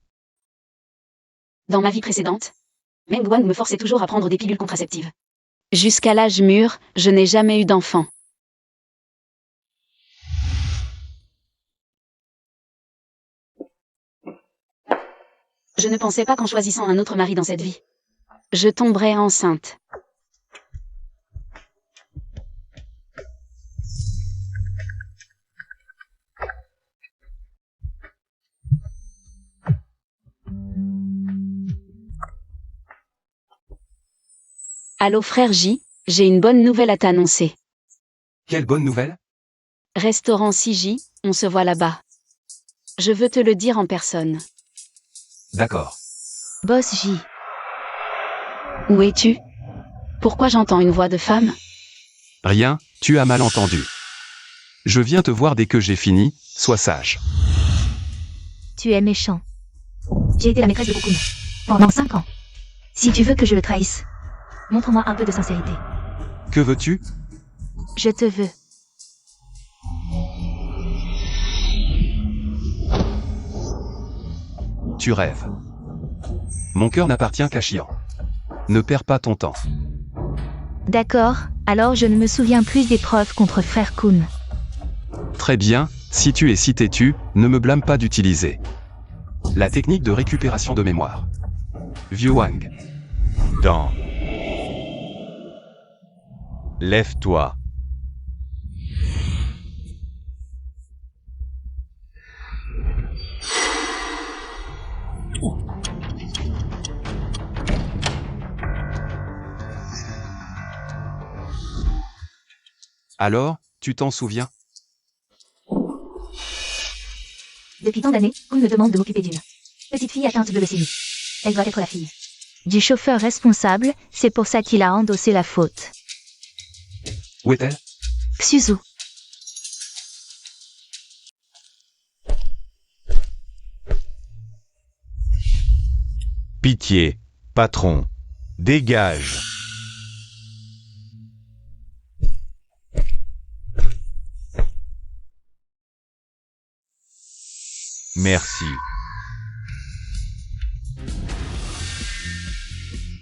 Dans ma vie précédente, Meng Wang me forçait toujours à prendre des pilules contraceptives. Jusqu'à l'âge mûr, je n'ai jamais eu d'enfant. Je ne pensais pas qu'en choisissant un autre mari dans cette vie, je tomberais enceinte. Allô frère J, j'ai une bonne nouvelle à t'annoncer. Quelle bonne nouvelle? Restaurant CJ, on se voit là-bas. Je veux te le dire en personne. D'accord. Boss J. Où es-tu? Pourquoi j'entends une voix de femme? Rien, tu as mal entendu. Je viens te voir dès que j'ai fini, sois sage. Tu es méchant. J'ai été la maîtresse de Cocoon pendant 5 ans. Si tu veux que je le trahisse, montre-moi un peu de sincérité. Que veux-tu? Je te veux. Tu rêves. Mon cœur n'appartient qu'à Xian. Ne perds pas ton temps. D'accord, alors je ne me souviens plus des preuves contre frère Kun. Très bien, si tu es si têtu, ne me blâme pas d'utiliser la technique de récupération de mémoire. Vieux Wang. Dans. Lève-toi. Alors, tu t'en souviens? Depuis tant d'années, Kun me demande de m'occuper d'une petite fille atteinte de leucémie. Elle doit être la fille Du chauffeur responsable, c'est pour ça qu'il a endossé la faute. Où est-elle? Xuzu. Pitié, patron. Dégage. Merci.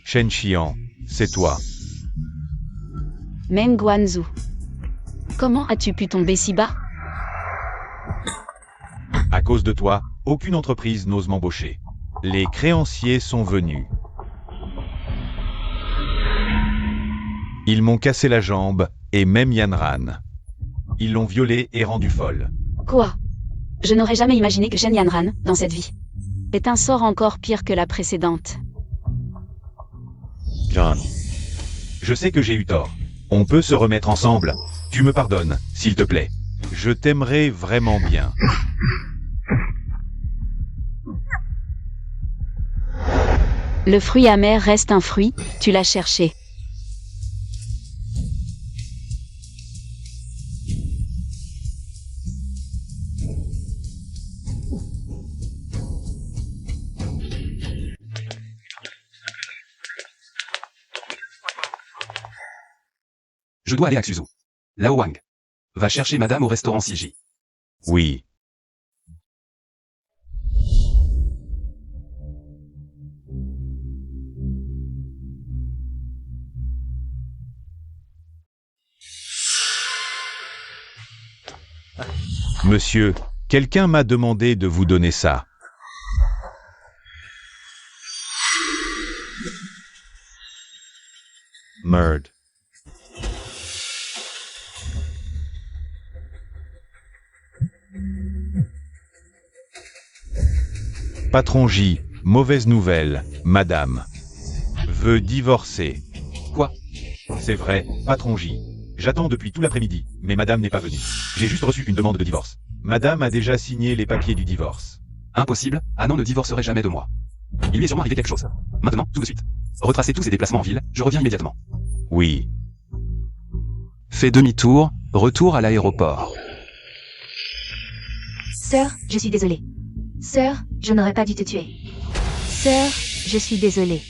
Shen Xian, c'est toi. Meng Wanzhou. Comment as-tu pu tomber si bas? À cause de toi, aucune entreprise n'ose m'embaucher. Les créanciers sont venus. Ils m'ont cassé la jambe, et même Yanran. Ils l'ont violée et rendue folle. Quoi? Je n'aurais jamais imaginé que Shen Yanran, dans cette vie, est un sort encore pire que la précédente. John. Je sais que j'ai eu tort. On peut se remettre ensemble. Tu me pardonnes, s'il te plaît. Je t'aimerais vraiment bien. Le fruit amer reste un fruit, tu l'as cherché. Je dois aller à Xuzu. Lao Wang. Va chercher madame au restaurant Siji. Oui. Monsieur, quelqu'un m'a demandé de vous donner ça. Merde. Patron J, mauvaise nouvelle, madame. Veut divorcer. Quoi? C'est vrai, patron J. J'attends depuis tout l'après-midi, mais madame n'est pas venue. J'ai juste reçu une demande de divorce. Madame a déjà signé les papiers du divorce. Impossible, Anan ne divorcerait jamais de moi. Il lui est sûrement arrivé quelque chose. Maintenant, tout de suite. Retracez tous ses déplacements en ville, je reviens immédiatement. Oui. Fais demi-tour, retour à l'aéroport. Sœur, je suis désolée. Sœur, je n'aurais pas dû te tuer. Sœur, je suis désolée.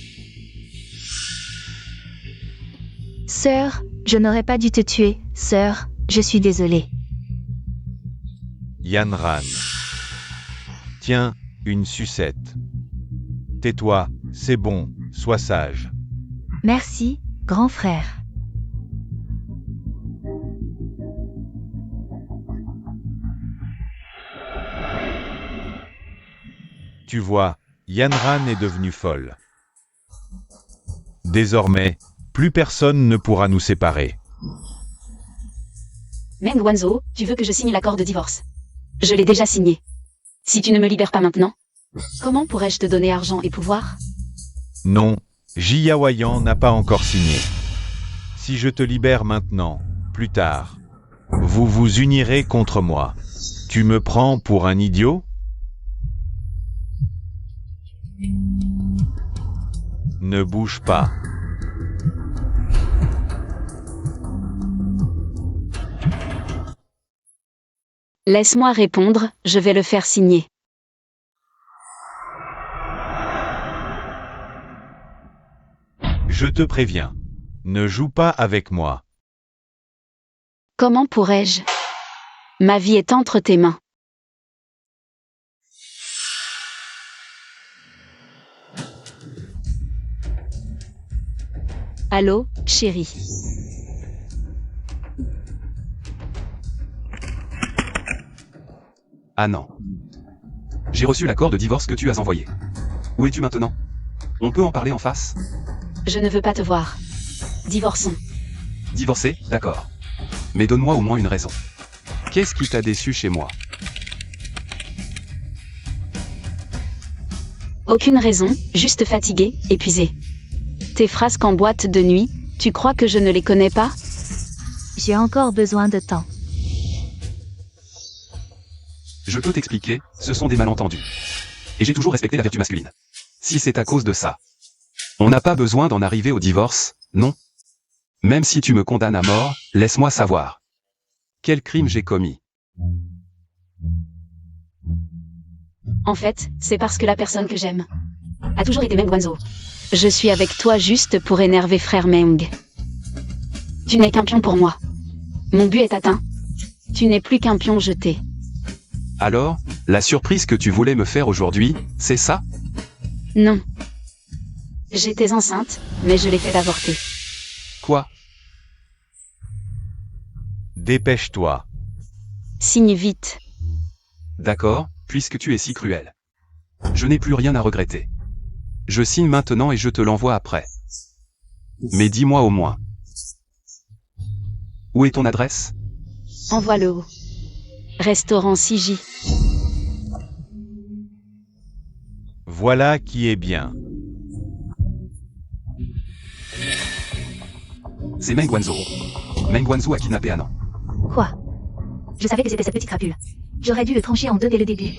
Sœur, je n'aurais pas dû te tuer. Sœur, je suis désolée. Yanran. Tiens, une sucette. Tais-toi, c'est bon, sois sage. Merci, grand frère. Tu vois, Yanran est devenue folle. Désormais, plus personne ne pourra nous séparer. Meng Wanzhou, tu veux que je signe l'accord de divorce? Je l'ai déjà signé. Si tu ne me libères pas maintenant, comment pourrais-je te donner argent et pouvoir? Non, Jiyawayan n'a pas encore signé. Si je te libère maintenant, plus tard, vous vous unirez contre moi. Tu me prends pour un idiot? Ne bouge pas. Laisse-moi répondre, je vais le faire signer. Je te préviens. Ne joue pas avec moi. Comment pourrais-je? Ma vie est entre tes mains. Allô, chérie. Ah non. J'ai reçu l'accord de divorce que tu as envoyé. Où es-tu maintenant? On peut en parler en face? Je ne veux pas te voir. Divorçons. Divorcer, d'accord. Mais donne-moi au moins une raison. Qu'est-ce qui t'a déçu chez moi? Aucune raison, juste fatiguée, épuisée. Tes frasques en boîte de nuit, tu crois que je ne les connais pas? J'ai encore besoin de temps. Je peux t'expliquer, ce sont des malentendus. Et j'ai toujours respecté la vertu masculine. Si c'est à cause de ça, On n'a pas besoin d'en arriver au divorce, non? Même si tu me condamnes à mort, laisse-moi savoir. Quel crime j'ai commis? En fait, c'est parce que la personne que j'aime a toujours été Meng Wanzhou. Je suis avec toi juste pour énerver frère Meng. Tu n'es qu'un pion pour moi. Mon but est atteint. Tu n'es plus qu'un pion jeté. Alors, la surprise que tu voulais me faire aujourd'hui, c'est ça? Non. J'étais enceinte, mais je l'ai fait avorter. Quoi? Dépêche-toi. Signe vite. D'accord, puisque tu es si cruel. Je n'ai plus rien à regretter. Je signe maintenant et je te l'envoie après. Mais dis-moi au moins. Où est ton adresse? Envoie-le haut. Restaurant Siji. Voilà qui est bien. C'est Meng Wanzhou. Meng Wanzhou a kidnappé Annan. Quoi? Je savais que c'était cette petite crapule. J'aurais dû le trancher en deux dès le début.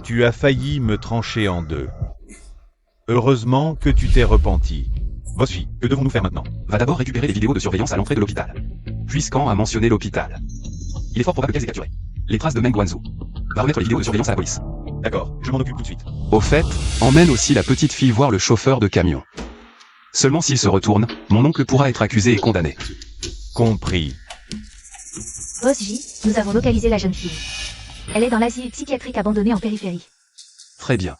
Tu as failli me trancher en deux. Heureusement que tu t'es repenti. Bosfi, que devons-nous faire maintenant? Va d'abord récupérer les vidéos de surveillance à l'entrée de l'hôpital. Puisqu'An a mentionné l'hôpital. Il est fort probable qu'elles aient capturé les traces de Meng Wanzhou. Va remettre les vidéos de surveillance à la police. D'accord, je m'en occupe tout de suite. Au fait, emmène aussi la petite fille voir le chauffeur de camion. Seulement s'il se retourne, mon oncle pourra être accusé et condamné. Compris. Boss J, nous avons localisé la jeune fille. Elle est dans l'asile psychiatrique abandonné en périphérie. Très bien.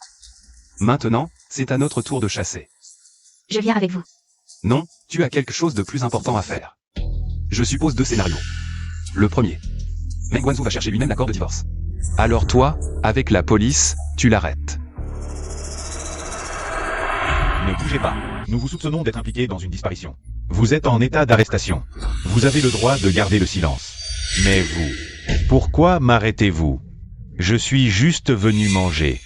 Maintenant, c'est à notre tour de chasser. Je viens avec vous. Non, tu as quelque chose de plus important à faire. Je suppose deux scénarios. Le premier. Meng Wanzhou va chercher lui-même l'accord de divorce. Alors toi, avec la police, tu l'arrêtes. Ne bougez pas. Nous vous soupçonnons d'être impliqué dans une disparition. Vous êtes en état d'arrestation. Vous avez le droit de garder le silence. Mais vous, pourquoi m'arrêtez-vous? Je suis juste venu manger.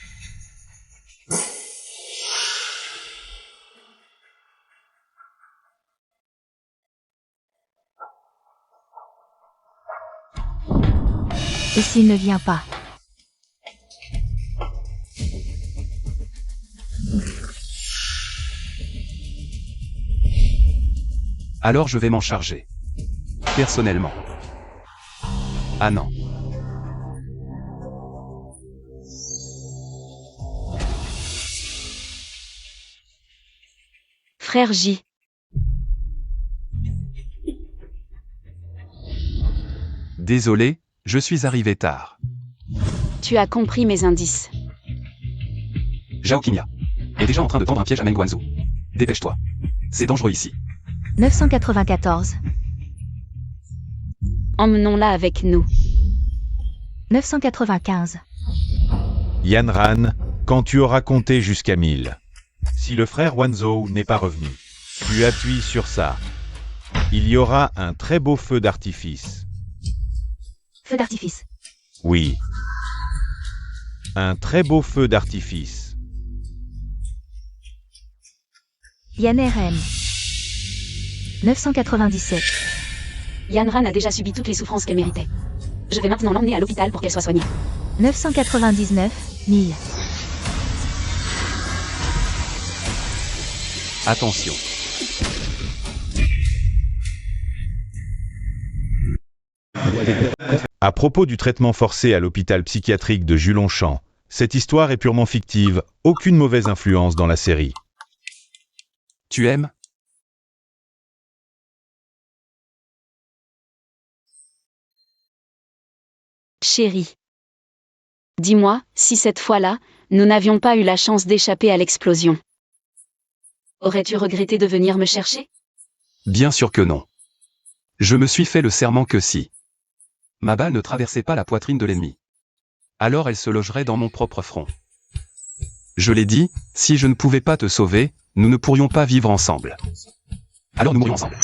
Et s'il ne vient pas? Alors je vais m'en charger. Personnellement. Ah non. Frère J. Désolé, je suis arrivé tard. Tu as compris mes indices. Zhao Qingya est déjà en train de tendre un piège à Meng Wanzhou. Dépêche-toi. C'est dangereux ici. 994. Emmenons-la avec nous. 995. Yanran, quand tu auras compté jusqu'à 1000. Si le frère Wanzhou n'est pas revenu, tu appuies sur ça. Il y aura un très beau feu d'artifice. Feu d'artifice. Oui. Un très beau feu d'artifice. Yann 997. Yanran a déjà subi toutes les souffrances qu'elle méritait. Je vais maintenant l'emmener à l'hôpital pour qu'elle soit soignée. 999. 1000. Attention. À propos du traitement forcé à l'hôpital psychiatrique de Julonchamp, cette histoire est purement fictive, aucune mauvaise influence dans la série. Tu aimes? Chérie. Dis-moi, si cette fois-là, nous n'avions pas eu la chance d'échapper à l'explosion. Aurais-tu regretté de venir me chercher? Bien sûr que non. Je me suis fait le serment que si ma balle ne traversait pas la poitrine de l'ennemi, alors elle se logerait dans mon propre front. Je l'ai dit, si je ne pouvais pas te sauver, nous ne pourrions pas vivre ensemble. Alors nous mourrions ensemble.